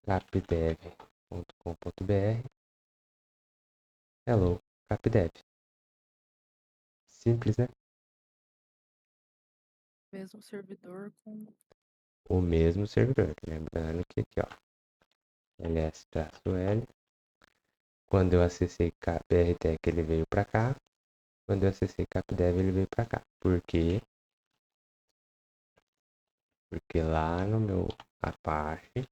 capdev.com.br. Hello, capdev. Simples, né? Mesmo servidor com. O mesmo servidor. Lembrando que aqui, ó, ls-l. Quando eu acessei brtech, ele veio para cá. Quando eu acessei capdev, ele veio para cá. Por quê? Porque lá no meu Apache,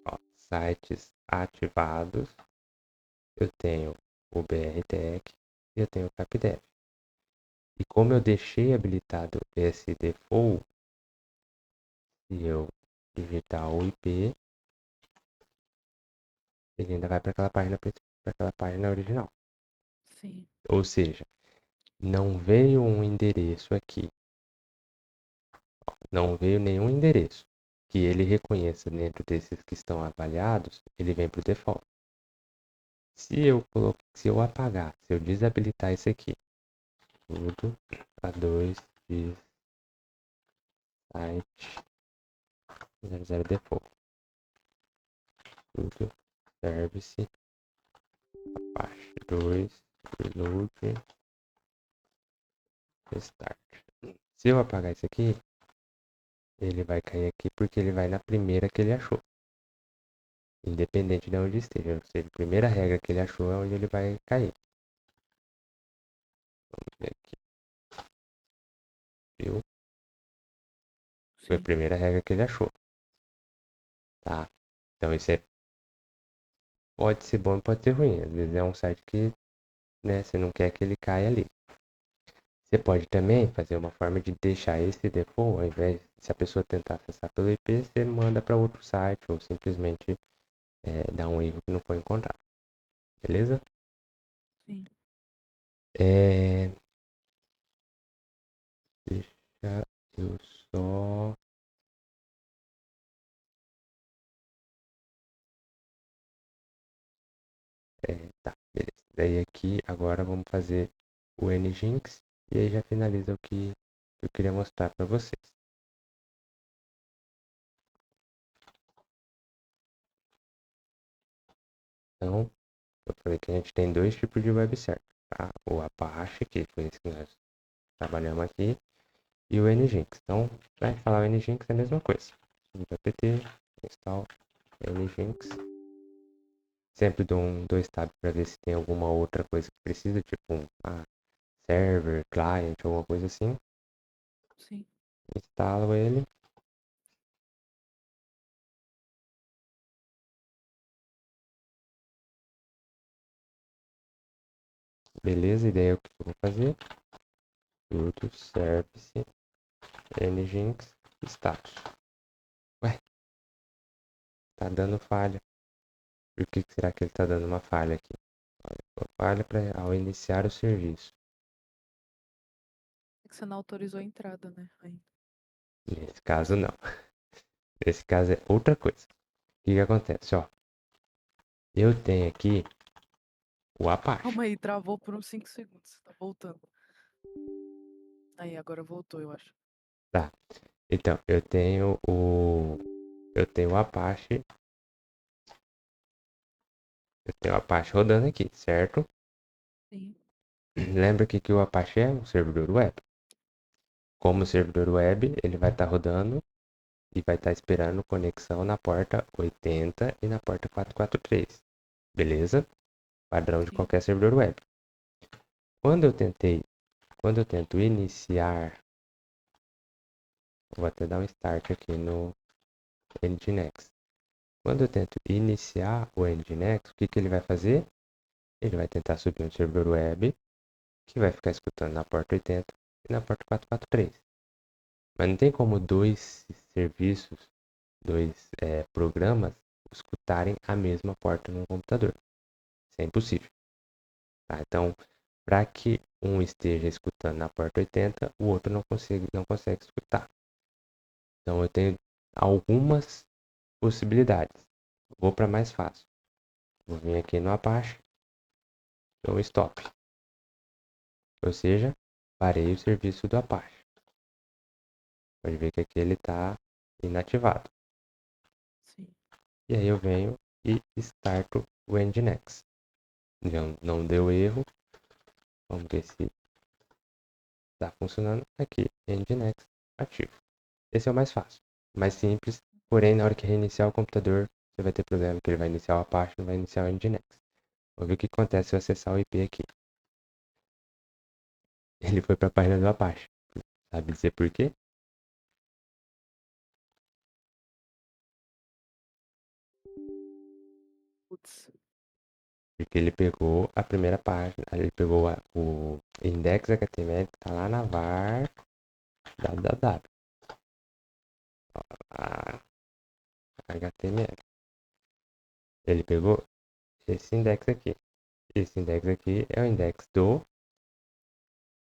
ó, sites ativados, eu tenho o brtech e eu tenho o capdev. E como eu deixei habilitado esse default, se eu digitar o IP, ele ainda vai para aquela página original. Sim. Ou seja, não veio um endereço aqui, não veio nenhum endereço que ele reconheça dentro desses que estão avaliados, ele vem para o default. Se eu apagar, se eu desabilitar esse aqui, tudo A2 de site 00 default, tudo service Apache 2 reload restart. Se eu apagar isso aqui, ele vai cair aqui porque ele vai na primeira que ele achou. Independente de onde esteja. Ou seja, a primeira regra que ele achou é onde ele vai cair. Vamos ver aqui. Viu? Foi a Sim. primeira regra que ele achou. Tá? Então isso pode ser bom e pode ser ruim. Às vezes é um site que, né, você não quer que ele caia ali. Você pode também fazer uma forma de deixar esse default, ao invés, se a pessoa tentar acessar pelo IP, você manda para outro site ou simplesmente dá um erro que não foi encontrado. Beleza? Sim. É, deixa eu só. Tá, beleza. Daí aqui agora vamos fazer o Nginx e aí já finaliza o que eu queria mostrar para vocês. Então, eu falei que a gente tem dois tipos de web server, tá? O Apache, que foi esse que nós trabalhamos aqui, e o Nginx. Então, vai falar o Nginx é a mesma coisa. apt install Nginx. Sempre dou dois tab para ver se tem alguma outra coisa que precisa, tipo server, client, alguma coisa assim. Sim. Instalo ele. Beleza, e daí o que eu vou fazer? Tudo service nginx status. Ué, tá dando falha. Por que será que ele tá dando uma falha aqui? Olha, falha ao iniciar o serviço. É que você não autorizou a entrada, né? Ainda. Nesse caso, não. Nesse caso é outra coisa. O que que acontece, ó? Eu tenho aqui o Apache. Calma aí, travou por uns 5 segundos. Tá voltando. Aí, agora voltou, eu acho. Tá. Então, eu tenho o Apache, rodando aqui, certo? Sim, Lembra que o Apache é um servidor web. Como servidor web, ele vai estar rodando e vai estar esperando conexão na porta 80 e na porta 443. Beleza? Padrão de sim, qualquer servidor web. Quando eu tentei, quando eu tento iniciar, vou até dar um start aqui no Nginx. Quando eu tento iniciar o Nginx, o que ele vai fazer? Ele vai tentar subir um servidor web que vai ficar escutando na porta 80 e na porta 443. Mas não tem como dois serviços, dois programas escutarem a mesma porta no computador. Isso é impossível. Tá? Então, para que um esteja escutando na porta 80, o outro não consegue escutar. Então, eu tenho algumas possibilidades. Vou para mais fácil. Vou vir aqui no Apache, dou um stop. Ou seja, parei o serviço do Apache. Pode ver que aqui ele está inativado. sim. E aí eu venho e starto o Nginx. Não deu erro. Vamos ver se está funcionando. Aqui, Nginx ativo. Esse é o mais fácil, mais simples. Porém, na hora que reiniciar o computador, você vai ter problema que ele vai iniciar o Apache, não vai iniciar o Nginx. Vamos ver o que acontece se eu acessar o IP aqui. Ele foi para a página do Apache. Sabe dizer por quê? Putz. Porque ele pegou a primeira página, ele pegou o index HTML que está lá na var www. A HTML. Ele pegou esse index aqui. Esse index aqui é o index do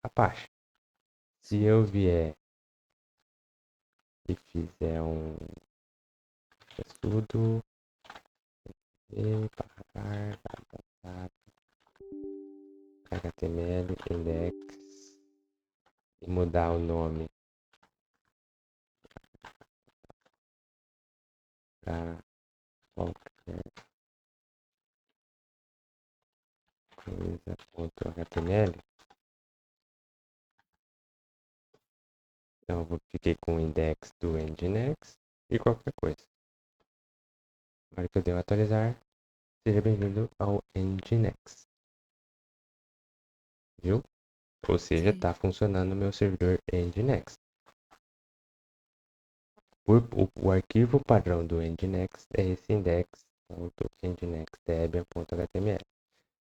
Apache. Se Sim, eu vier e fizer um estudo e barra HTML index e mudar o nome para qualquer coisa.html, então eu fiquei com o index do Nginx e qualquer coisa. Na hora que eu der atualizar, seja bem-vindo ao Nginx, viu? Ou seja, sim. está funcionando o meu servidor Nginx. O arquivo padrão do Nginx é esse index.nginxdebian.html.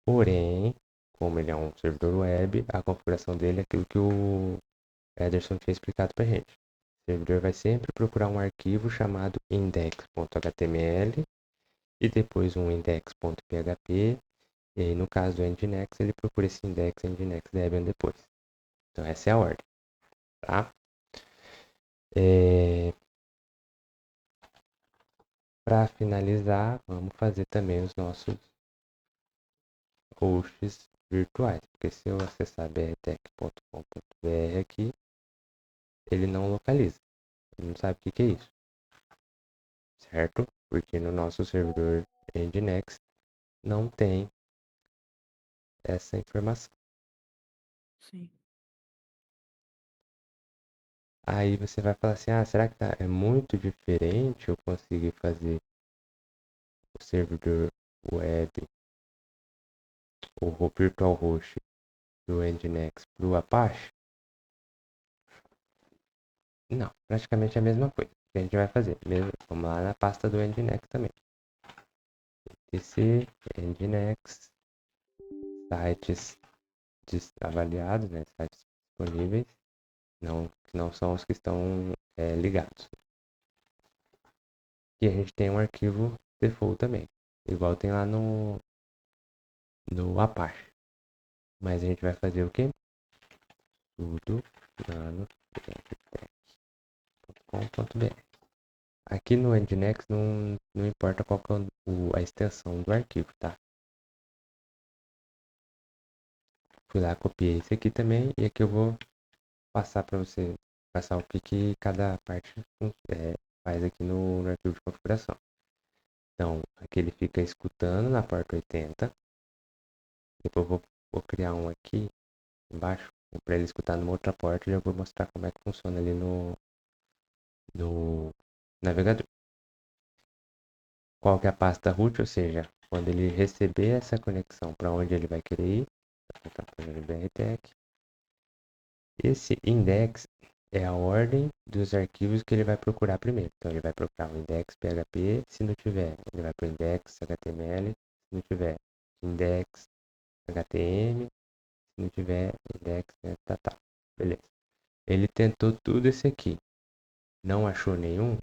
Porém, como ele é um servidor web, a configuração dele é aquilo que o Ederson tinha explicado para a gente. O servidor vai sempre procurar um arquivo chamado index.html e depois um index.php. E aí, no caso do Nginx, ele procura esse index Nginx Debian depois. Então, essa é a ordem, tá? Para finalizar, vamos fazer também os nossos hosts virtuais. Porque se eu acessar brtech.com.br aqui, ele não localiza. Ele não sabe o que é isso, certo? Porque no nosso servidor Nginx não tem essa informação. Sim. Aí você vai falar assim, será que é muito diferente eu conseguir fazer o servidor web, o virtual host do Nginx para o Apache? Não, praticamente é a mesma coisa que a gente vai fazer. Mesmo, vamos lá na pasta do Nginx também. etc Nginx, sites avaliados, né, sites disponíveis, que não são os que estão ligados. E a gente tem um arquivo default também, igual tem lá no Apache. Mas a gente vai fazer o quê? Tudo lá no brtech.com.br. Aqui no Nginx não importa qual que é a extensão do arquivo, tá? Fui lá, copiei esse aqui também e aqui eu vou passar para você, passar o que cada parte faz aqui no arquivo de configuração. Então, aqui ele fica escutando na porta 80. Depois vou criar um aqui embaixo para ele escutar numa outra porta e já vou mostrar como é que funciona ali no navegador. Qual que é a pasta root, ou seja, quando ele receber essa conexão para onde ele vai querer ir, então, BRTEC, esse index é a ordem dos arquivos que ele vai procurar primeiro. Então ele vai procurar o index PHP, se não tiver, ele vai para o index HTML, se não tiver, index HTML, se não tiver, index, né, tá. Beleza. Ele tentou tudo esse aqui, não achou nenhum,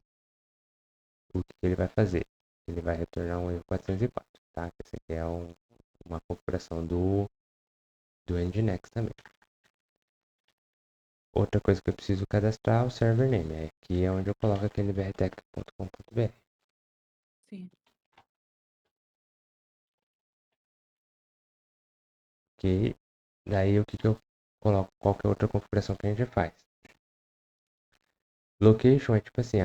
o que ele vai fazer? Ele vai retornar um erro 404, tá? Esse aqui é uma configuração do Nginx também. Outra coisa que eu preciso cadastrar é o server name. Aqui é onde eu coloco aquele brtech.com.br. Sim. Ok? Daí o que eu coloco? Qual que é outra configuração que a gente faz? Location é tipo assim,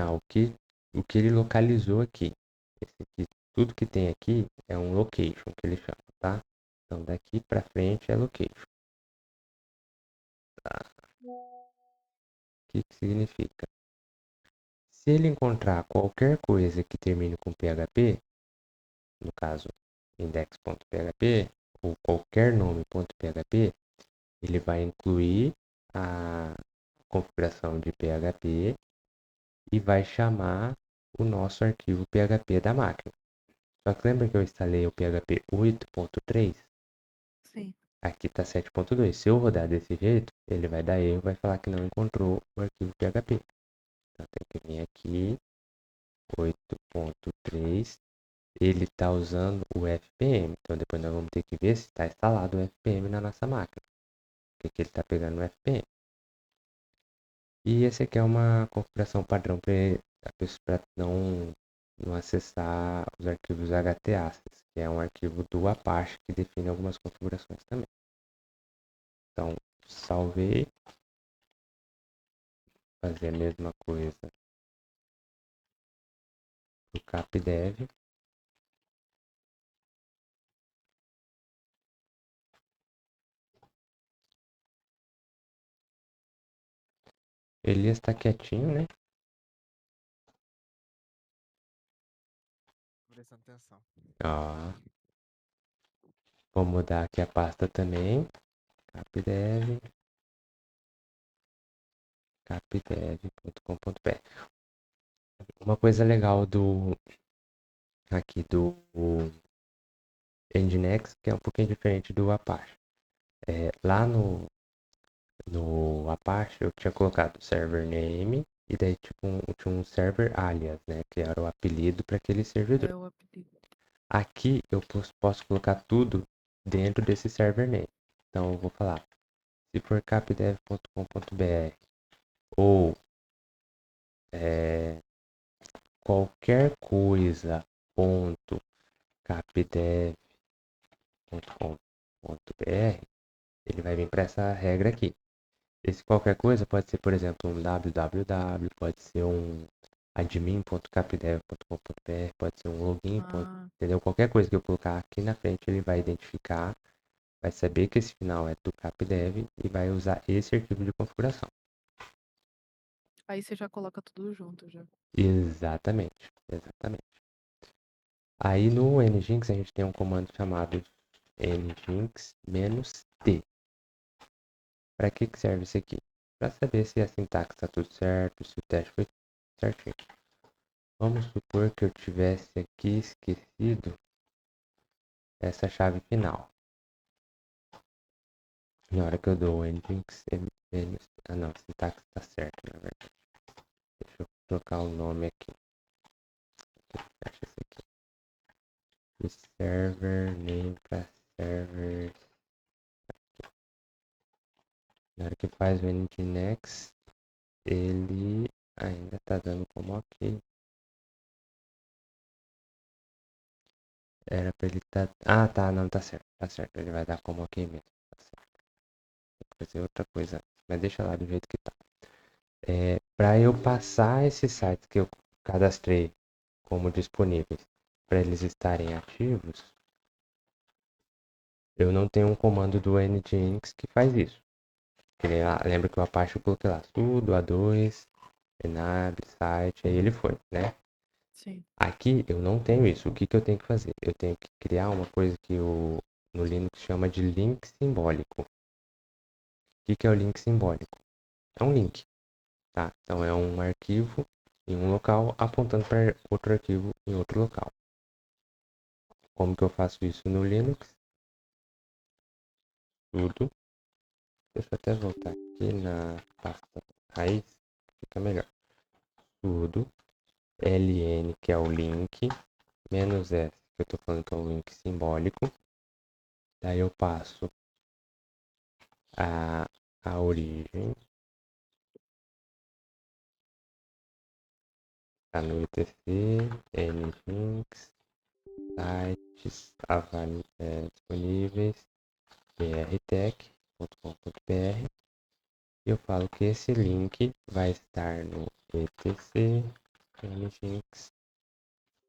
o que ele localizou aqui. Esse aqui, tudo que tem aqui é um location que ele chama, tá? Então daqui pra frente é location. Tá? O que significa? Se ele encontrar qualquer coisa que termine com PHP, no caso index.php ou qualquer nome.php, ele vai incluir a configuração de PHP e vai chamar o nosso arquivo PHP da máquina. Só que lembra que eu instalei o PHP 8.3? Sim. Aqui está 7.2. Se eu rodar desse jeito, ele vai dar erro, vai falar que não encontrou o arquivo PHP. Então tem que vir aqui, 8.3. Ele está usando o FPM. Então depois nós vamos ter que ver se está instalado o FPM na nossa máquina. Porque ele está pegando o FPM. E esse aqui é uma configuração padrão para não acessar os arquivos HTACs, que é um arquivo do Apache que define algumas configurações também. Então, salvei, fazer a mesma coisa do capdev. Elias está quietinho, né? Prestando atenção. Ó, vou mudar aqui a pasta também. Capdev, capdev.com.br. Uma coisa legal aqui do Nginx, que é um pouquinho diferente do Apache. Lá no Apache eu tinha colocado server name e daí tipo, tinha um server alias, né? Que era o apelido para aquele servidor. É o apelido. Aqui eu posso colocar tudo dentro desse server name. Então eu vou falar, se for capdev.com.br ou qualquer coisa ponto capdev.com.br, ele vai vir para essa regra aqui. Esse qualquer coisa pode ser, por exemplo, um www, pode ser um admin.capdev.com.br, pode ser um login, Ah, entendeu? Qualquer coisa que eu colocar aqui na frente, ele vai identificar, vai saber que esse final é do capdev e vai usar esse arquivo de configuração. aí você já coloca tudo junto já. Exatamente, exatamente. Aí no nginx a gente tem um comando chamado nginx-t. Para que serve isso aqui? Para saber se a sintaxe está tudo certo, se o teste foi certinho. Vamos supor que eu tivesse aqui esquecido essa chave final. Na hora que eu dou o nginx, não, a sintaxe está certa, na verdade. Deixa eu trocar o nome aqui. Acha esse aqui. De server name para server. Na hora que faz o nginx, ele ainda está dando como ok. Era pra ele tá. Ah, tá, não, tá certo. Tá certo. Ele vai dar como ok mesmo. Tá certo. Tem que fazer outra coisa. Mas deixa lá do jeito que tá. Pra eu passar esses sites que eu cadastrei como disponíveis para eles estarem ativos, eu não tenho um comando do nginx que faz isso. Lembra que o Apache eu coloquei lá sudo a2 enab site, aí ele foi, né? Sim. Aqui eu não tenho isso. O que que eu tenho que fazer? Eu tenho que criar uma coisa que no Linux chama de link simbólico. O que que é o link simbólico? É um link, tá? Então é um arquivo em um local apontando para outro arquivo em outro local. Como que eu faço isso no Linux? Tudo. Deixa eu até voltar aqui na pasta raiz, fica melhor. Tudo. ln, que é o link, menos s, que eu tô falando que é um link simbólico. Daí eu passo a origem, tá no etc, nginx, sites disponíveis, brtech.com.br. E eu falo que esse link vai estar no etc, nginx,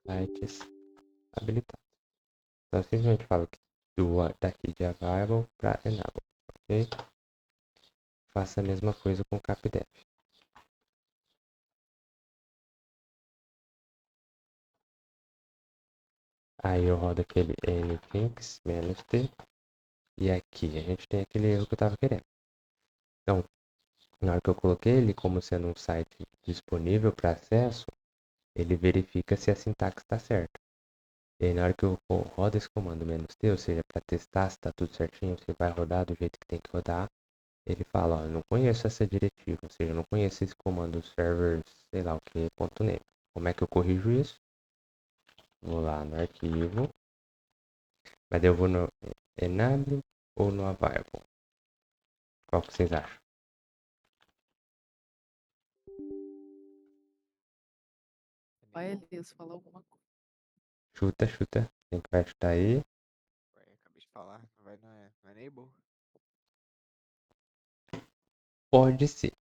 sites habilitados. Então, eu simplesmente falo que daqui de available para enable, ok? Faça a mesma coisa com o capdef. Aí eu rodo aquele nginx -t e aqui a gente tem aquele erro que eu estava querendo. Então, na hora que eu coloquei ele como sendo um site disponível para acesso, ele verifica se a sintaxe está certa. E aí, na hora que eu rodo esse comando "-t", ou seja, para testar se está tudo certinho, se vai rodar do jeito que tem que rodar, ele fala, ó, eu não conheço essa diretiva, ou seja, eu não conheço esse comando server, sei lá o que, .name. Como é que eu corrijo isso? Vou lá no arquivo, mas eu vou no enable ou no available? Qual que vocês acham? Vai, Elias, falar alguma coisa. Chuta, chuta. Quem que vai chutar aí? Ué, acabei de falar, vai na enable. Pode ser,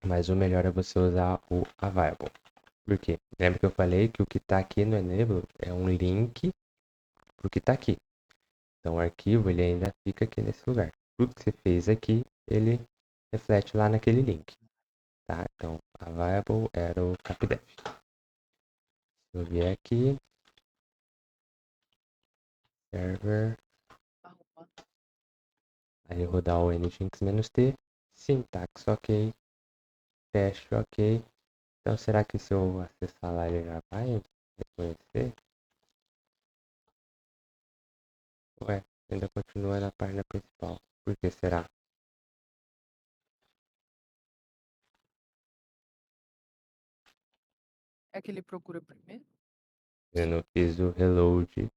mas o melhor é você usar o available. Por quê? Lembra que eu falei que o que está aqui no enable é um link para o que está aqui. Então o arquivo ele ainda fica aqui nesse lugar. Tudo que você fez aqui, ele reflete lá naquele link. Tá? Então, available era o capdef. Se eu vier aqui, server, Arruma. aí rodar o nginx-t, sintaxe ok, teste ok. Então, será que se eu acessar lá ele já vai reconhecer? Ué, ainda continua na página principal. Por que será? É que ele procura primeiro? Eu não fiz o reload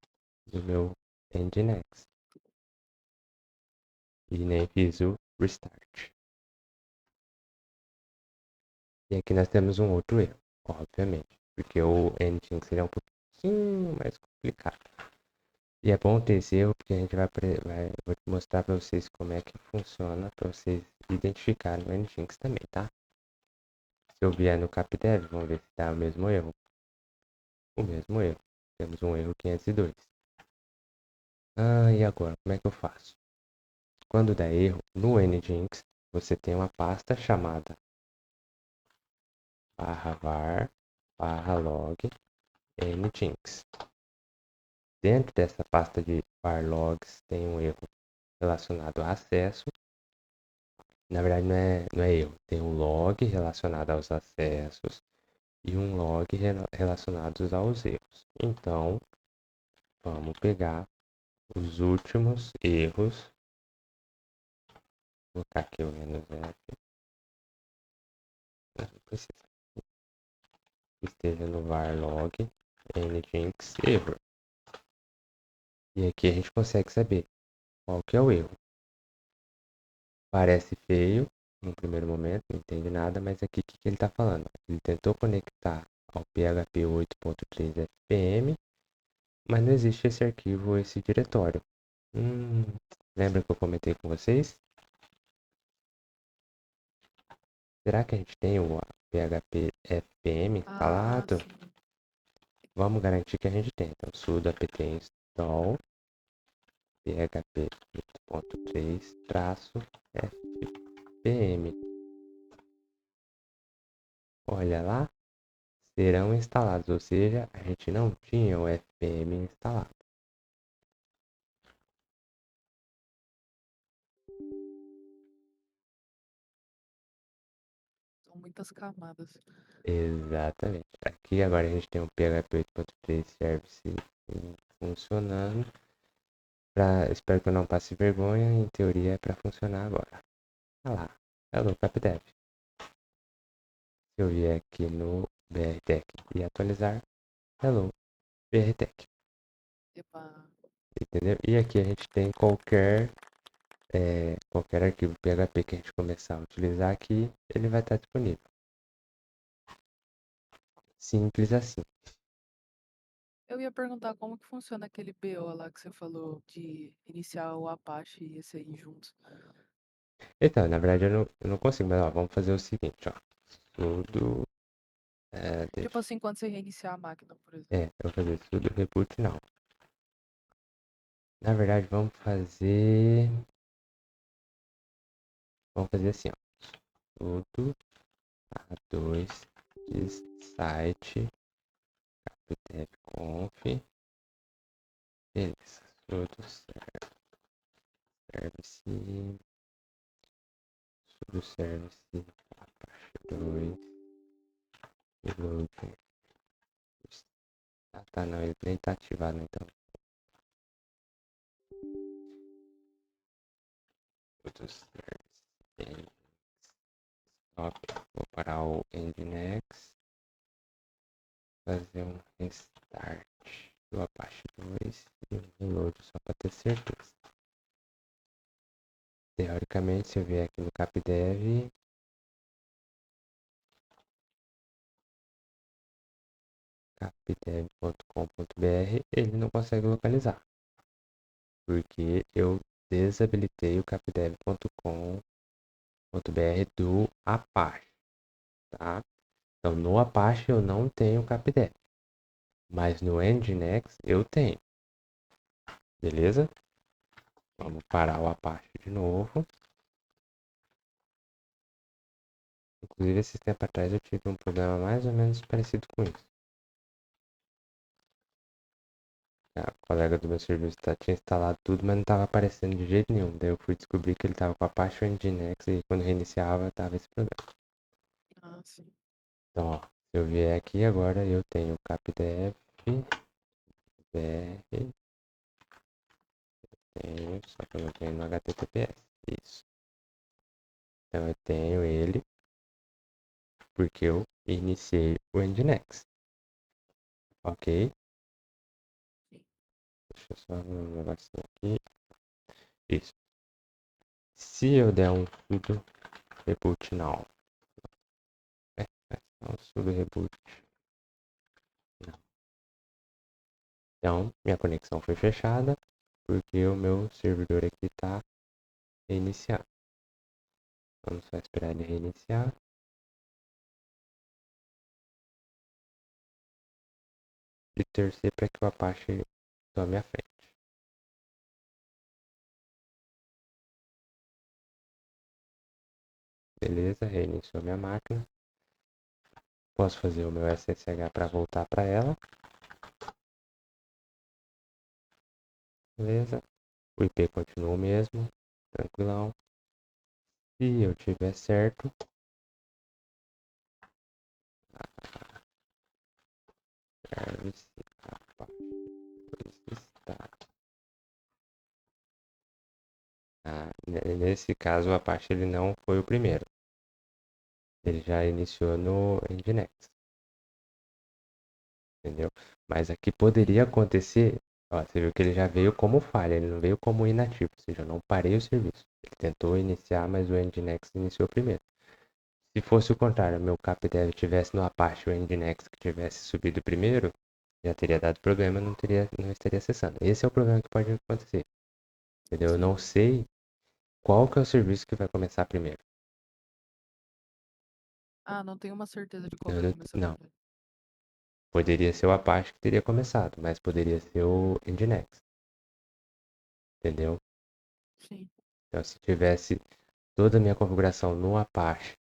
do meu nginx. E nem fiz o restart. E aqui nós temos um outro erro, obviamente. Porque o nginx ele é um pouquinho mais complicado. E é bom ter esse erro porque a gente vou te mostrar para vocês como é que funciona para vocês identificarem o nginx também, tá? Se eu vier no capdev, vamos ver se dá o mesmo erro. O mesmo erro. Temos um erro 502. Ah, e agora? Como é que eu faço? Quando dá erro, no nginx, você tem uma pasta chamada /var /log nginx. Dentro dessa pasta de var logs tem um erro relacionado a acesso. Na verdade, não é erro. Tem um log relacionado aos acessos e um log relacionados aos erros. Então, vamos pegar os últimos erros. Vou colocar aqui o "-f". Não precisa. Esteja no var log nginx error. E aqui a gente consegue saber qual que é o erro. Parece feio no primeiro momento, não entende nada, mas aqui o que, que ele está falando? Ele tentou conectar ao PHP 8.3 FPM mas não existe esse arquivo, esse diretório. Hum, lembra que eu comentei com vocês? Será que a gente tem o PHP FPM Ah, instalado? sim. Vamos garantir que a gente tem. Então, sudo apt install php 8.3-fpm. Olha lá, serão instalados, ou seja, a gente não tinha o FPM instalado. São muitas camadas. Exatamente. Aqui agora a gente tem um PHP 8.3 service funcionando. Espero que eu não passe vergonha, em teoria é para funcionar agora. Olha lá, hello CapDev. Se eu vier aqui no BRTech e atualizar, hello BRTech. Epa. Entendeu? E aqui a gente tem qualquer arquivo PHP que a gente começar a utilizar aqui, ele vai estar disponível. Simples assim. Eu ia perguntar como que funciona aquele BO lá que você falou de iniciar o Apache e esse aí juntos. Então, na verdade eu não consigo, mas ó, vamos fazer o seguinte, ó. Sudo, Tipo assim, quando você reiniciar a máquina, por exemplo. eu vou fazer sudo reboot não. Na verdade, vamos fazer assim, ó. Sudo a2 site capdevconf, beleza. Sudo service, sudo service apache 2, reload. Ah, tá, não, ele nem tá ativado, então. Sudo service stop, vou parar o nginx, fazer um restart do Apache 2 e um reload só para ter certeza. Teoricamente, se eu vier aqui no capdev, capdev.com.br, ele não consegue localizar, porque eu desabilitei o capdev.com.br do Apache, tá? Então, no Apache eu não tenho capdev, mas no nginx eu tenho, beleza? Vamos parar o Apache de novo. Inclusive, esses tempos atrás eu tive um problema mais ou menos parecido com isso. A colega do meu serviço tinha instalado tudo, mas não estava aparecendo de jeito nenhum. Daí eu fui descobrir que ele estava com a Apache Nginx e quando reiniciava tava esse problema. Ah, sim. Então, ó, se eu vier aqui agora, eu tenho capdev, br, tenho, só que eu não tenho no HTTPS. Isso. Então eu tenho ele porque eu iniciei o Nginx. Ok? Deixa eu só ver um negocinho aqui. Isso. Se eu der um sudo reboot now. Não, sudo reboot. Não. Então, minha conexão foi fechada porque o meu servidor aqui está reiniciando. Vamos só esperar ele reiniciar. E torcer para que o Apache tome a frente. Beleza, reiniciou minha máquina. Posso fazer o meu SSH para voltar para ela. Beleza. O IP continua o mesmo. Tranquilão. Se eu tiver certo, service Apache está. Nesse caso, o Apache ele não foi o primeiro. Ele já iniciou no Nginx. Entendeu? Mas aqui poderia acontecer, ó, você viu que ele já veio como falha, ele não veio como inativo, ou seja, eu não parei o serviço. Ele tentou iniciar, mas o Nginx iniciou primeiro. Se fosse o contrário, meu capdev tivesse no Apache o Nginx que tivesse subido primeiro, Já teria dado problema, não estaria acessando. Esse é o problema que pode acontecer. Entendeu? Eu Sim. não sei qual que é o serviço que vai começar primeiro. Ah, não tenho uma certeza de qual Eu vai não, começar não. primeiro. Poderia ser o Apache que teria começado, mas poderia ser o Nginx. Entendeu? Sim. Então, se tivesse toda a minha configuração no Apache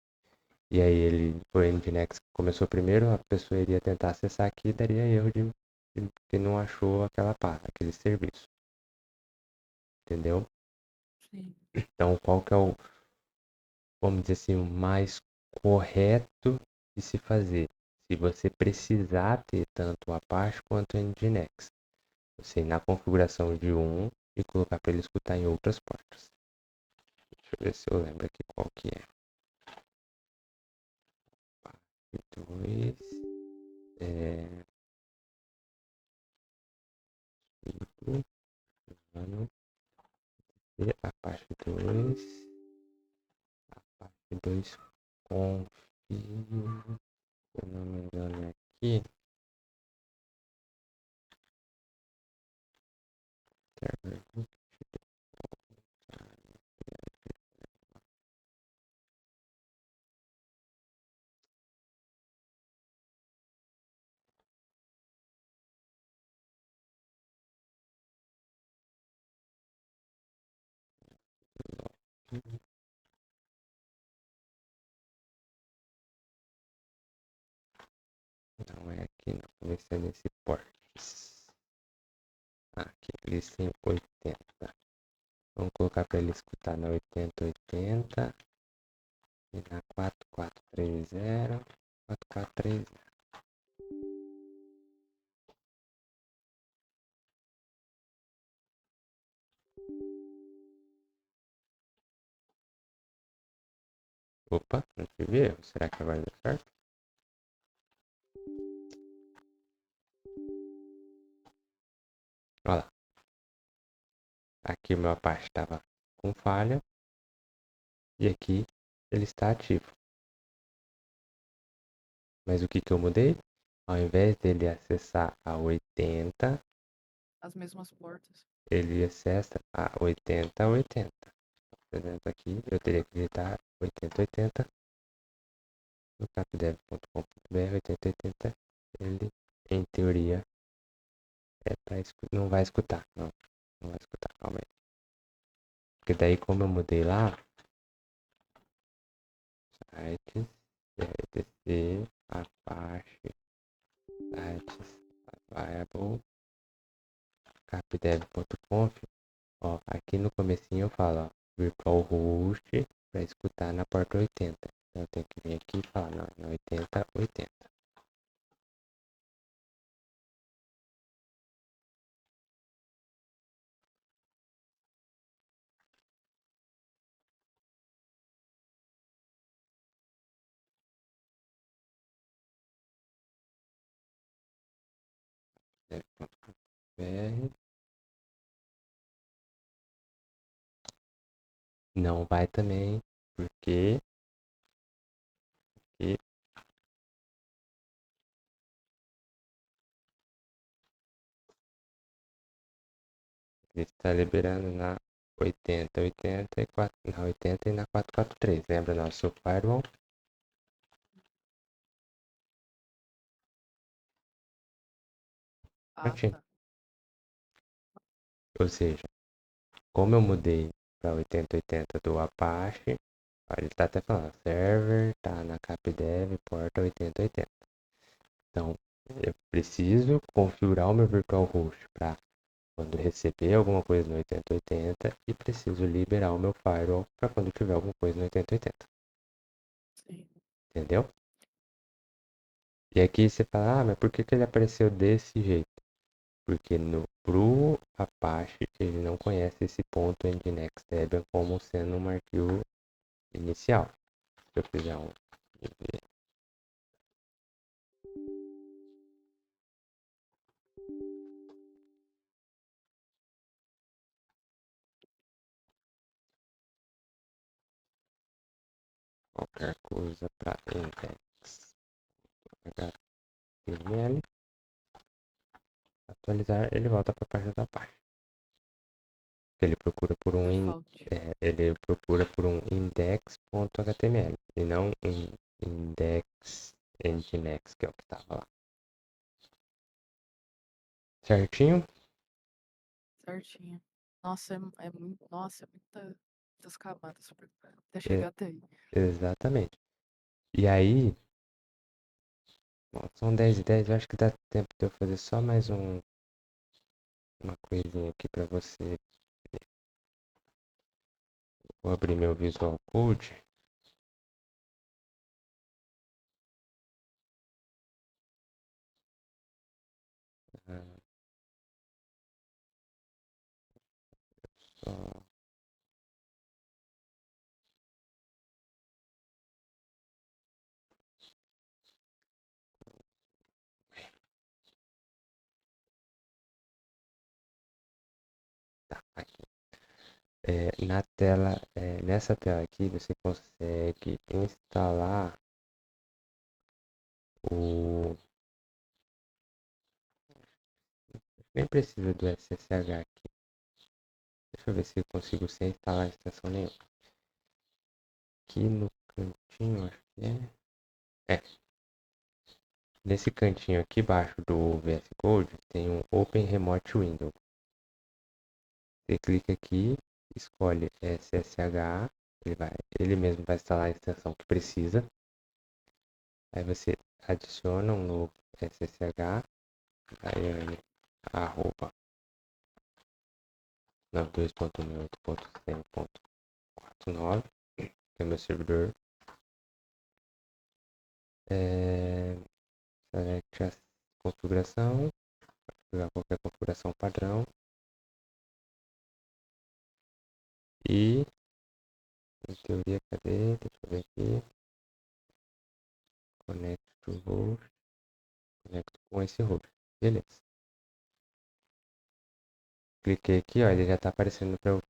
e aí ele foi o Nginx que começou primeiro, a pessoa iria tentar acessar aqui e daria erro de que não achou aquele serviço. Entendeu? Sim. Então, qual que é o, vamos dizer assim, o mais correto de se fazer? Se você precisar ter tanto o Apache quanto o Nginx, você ir na configuração de um e colocar para ele escutar em outras portas. Deixa eu ver se eu lembro aqui qual que é. 2, é, ano, e a parte 2, a parte 2 config, se eu não me engano é aqui, server, não é aqui não, vamos ver se é nesse ports. Aqui, listen 80. Vamos colocar para ele escutar na 8080 e na 4430, 4430. Opa, não tive erro. Será que agora deu certo? Olha lá. Aqui o meu Apache estava com falha e aqui ele está ativo. Mas o que que eu mudei? Ao invés dele acessar a 80, As mesmas portas. ele acessa a 8080. Por exemplo, aqui eu teria que digitar 8080 no capdev.com.br 8080. Ele, em teoria, não vai escutar. Não, não vai escutar, calma aí. Porque daí como eu mudei lá, sites, etc, Apache, sites, variable, capdev.conf, ó, aqui no comecinho eu falo, ó, virtual host para escutar na porta 80. Então eu tenho que vir aqui e falar, não, na 8080. Dev.br. Não vai também, porque ele está liberando na 8080 e 4, na 80 e na 443. Lembra nosso firewall? Ah, Prontinho. tá. Ou seja, como eu mudei para 8080 do Apache, ó, ele está até falando, server tá na capdev porta 8080. Então, eu preciso configurar o meu virtual host para quando receber alguma coisa no 8080 e preciso liberar o meu firewall para quando tiver alguma coisa no 8080. Sim. Entendeu? E aqui você fala, ah, mas por que que ele apareceu desse jeito? Porque pro Apache ele não conhece esse ponto nginx Debian como sendo um arquivo inicial. Se eu fizer um qualquer coisa para index HTML, atualizar, ele volta para a página da página. Ele procura por Default. ele procura por um index.html e não um index nginx, que é o que estava lá. Certinho? Certinho. Nossa, nossa, muitas camadas até E- chegar até aí. exatamente. E aí, bom, são 10 e 10, eu acho que dá tempo de eu fazer só mais uma coisinha aqui para você. Vou abrir meu Visual Code. Ah, só. Tá, aqui. Nessa tela aqui, você consegue instalar o. Nem precisa do SSH aqui. Deixa eu ver se eu consigo sem instalar extensão nenhuma. Aqui no cantinho, acho que é. Nesse cantinho aqui embaixo do VS Code tem um Open Remote Window. Você clica aqui, escolhe SSH, ele mesmo vai instalar a extensão que precisa. Aí você adiciona um novo SSH, Daiane, arroba 92.168.100.49, que é meu servidor. Select a configuração, pegar qualquer configuração padrão. E, em teoria, cadê? Deixa eu ver aqui. Connect to host. Conecto com esse host. Beleza. Cliquei aqui, ó, ele já está aparecendo para eu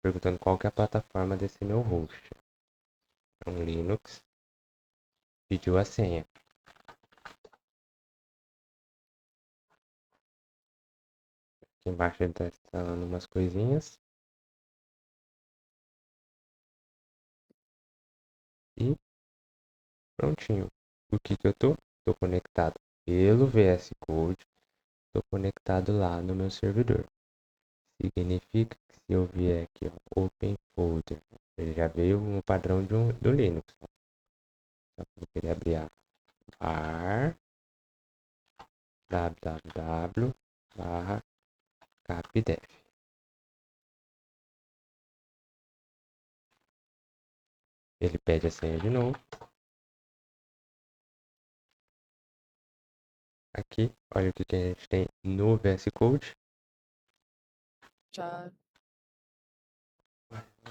perguntando qual que é a plataforma desse meu host. É um Linux. Pediu a senha. Aqui embaixo ele está instalando umas coisinhas. E prontinho. O que que eu tô? Tô conectado pelo VS Code. Tô conectado lá no meu servidor. Significa que se eu vier aqui, ó, Open Folder, ele já veio no padrão do Linux. Então, eu vou querer abrir a var www/capdev. Ele pede a senha de novo. Aqui, olha o que que a gente tem no VS Code. Já.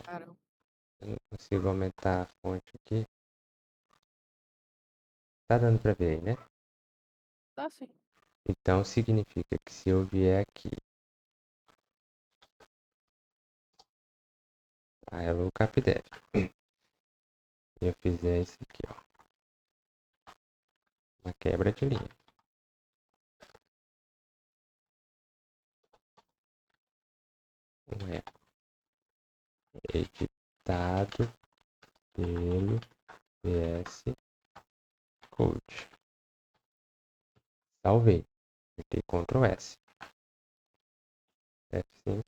Caramba. Eu não consigo aumentar a fonte aqui. Tá dando pra ver aí, né? Tá sim. Então significa que se eu vier aqui a Hello CapDev e eu fizer isso aqui, ó, uma quebra de linha. Um eco editado pelo VS Code. Salvei. Apertei Ctrl S. F5.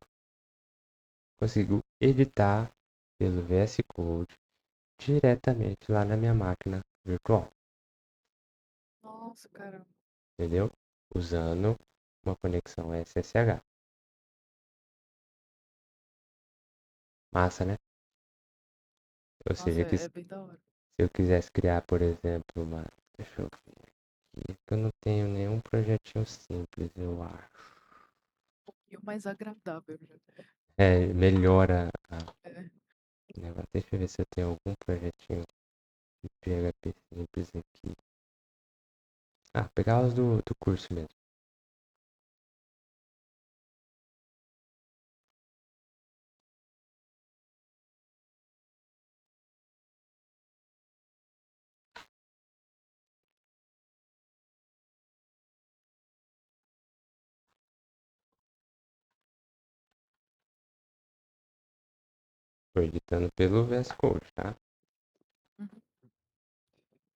Consigo editar pelo VS Code diretamente lá na minha máquina virtual. Nossa, caramba. Entendeu? Usando uma conexão SSH. Massa, né? Ou seja, Nossa, que é se bem da hora. eu quisesse criar, por exemplo, uma. Deixa eu ver aqui. Que eu não tenho nenhum projetinho simples, eu acho. E o mais agradável já. Melhora É. negócio. Deixa eu ver se eu tenho algum projetinho de PHP simples aqui. Ah, pegar os do curso mesmo. Tô editando pelo VS Code, tá?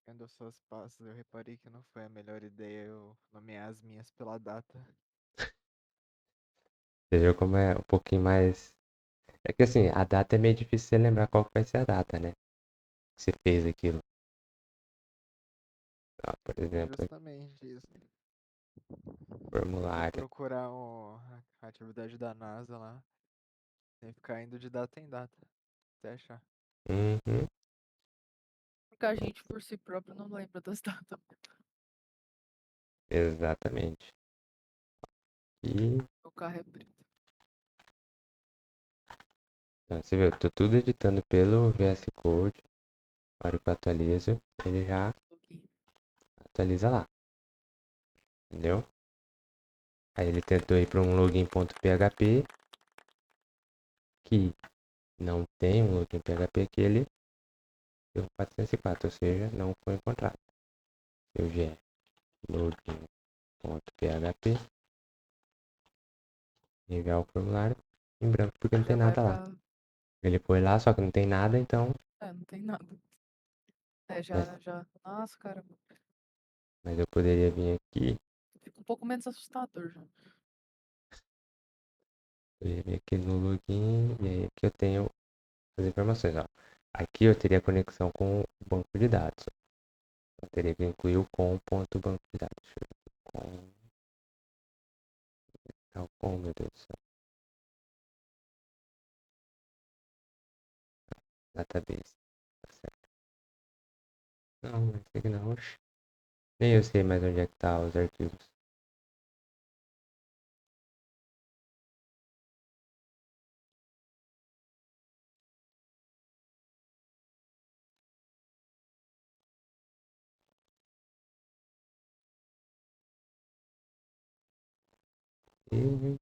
Vendo os seus passos, eu reparei que não foi a melhor ideia eu nomear as minhas pela data. Você viu como é um pouquinho mais. É que assim, a data é meio difícil você lembrar qual que vai ser a data, né? Que você fez aquilo. Ó, por É exemplo, justamente isso. Tem que formulário. procurar a atividade da NASA lá. Tem que ficar indo de data em data. Até achar. Uhum, Porque a gente, por si próprio, não lembra das datas. exatamente. E O carro é preto. então, você viu, eu tô tudo editando pelo VS Code. Na hora que eu atualizo, ele já Login. atualiza lá. Entendeu? Aí ele tentou ir para um login.php que não tem um login PHP que ele deu 404, ou seja, não foi encontrado. Se eu vier login.php, enviar o formulário em branco porque não Já tem vai nada lá. pra. Ele foi lá, só que não tem nada, então. É, não tem nada. É, Mas, já. Nossa, cara. mas eu poderia vir aqui, Fica um pouco menos assustador já. poderia vir aqui no login, e aí aqui eu tenho as informações, ó. Aqui eu teria conexão com o banco de dados. Eu teria que incluir o com.banco de dados. Deixa eu ver. Com, meu Deus do céu. Database. Tá certo. Não, esse aqui não. Oxi. Nem eu sei mais onde é que tá os arquivos. E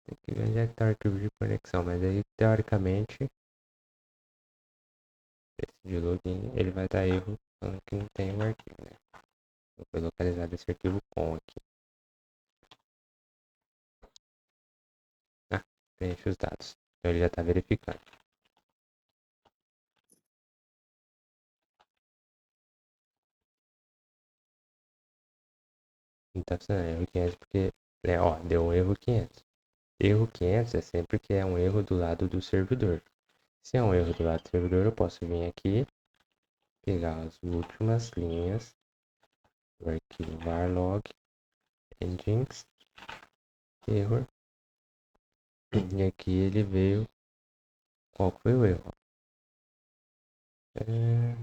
tem que ver onde é que tá o arquivo de conexão. Mas aí, teoricamente, esse de login, ele vai dar erro falando que não tem o arquivo, né? Eu vou localizar esse arquivo com aqui. Ah, preenche os dados. Então ele já tá verificando. Não tá funcionando erro 500 porque, ó, deu um erro 500. Erro 500 é sempre que é um erro do lado do servidor. Se é um erro do lado do servidor, eu posso vir aqui, pegar as últimas linhas do arquivo varlog engines error. E aqui ele veio. Qual foi o erro? É,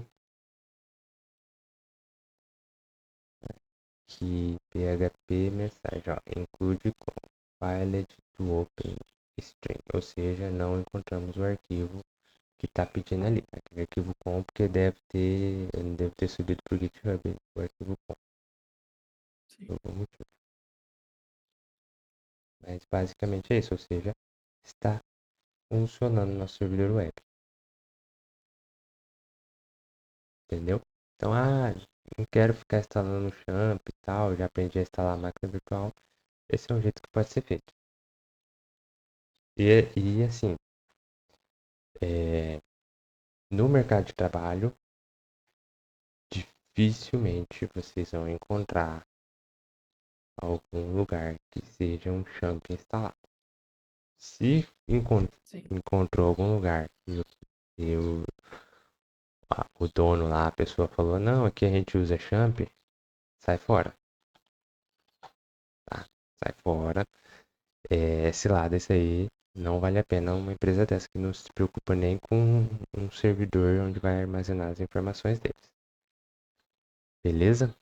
que PHP mensagem, ó, include com file to open string, ou seja, não encontramos o arquivo que está pedindo ali, aquele arquivo com, porque deve ter subido para o GitHub o arquivo com. Sim. Por algum motivo. Mas basicamente é isso, ou seja, está funcionando no servidor web, entendeu? Então, não quero ficar instalando champ e tal, já aprendi a instalar máquina virtual. Esse é um jeito que pode ser feito. E assim, é, no mercado de trabalho, dificilmente vocês vão encontrar algum lugar que seja um champ instalado. Se Sim. encontrou algum lugar e o dono lá, a pessoa falou, não, aqui a gente usa champ, sai fora, tá? Sai fora. Esse lado, esse aí, não vale a pena uma empresa dessa que não se preocupa nem com um servidor onde vai armazenar as informações deles. Beleza?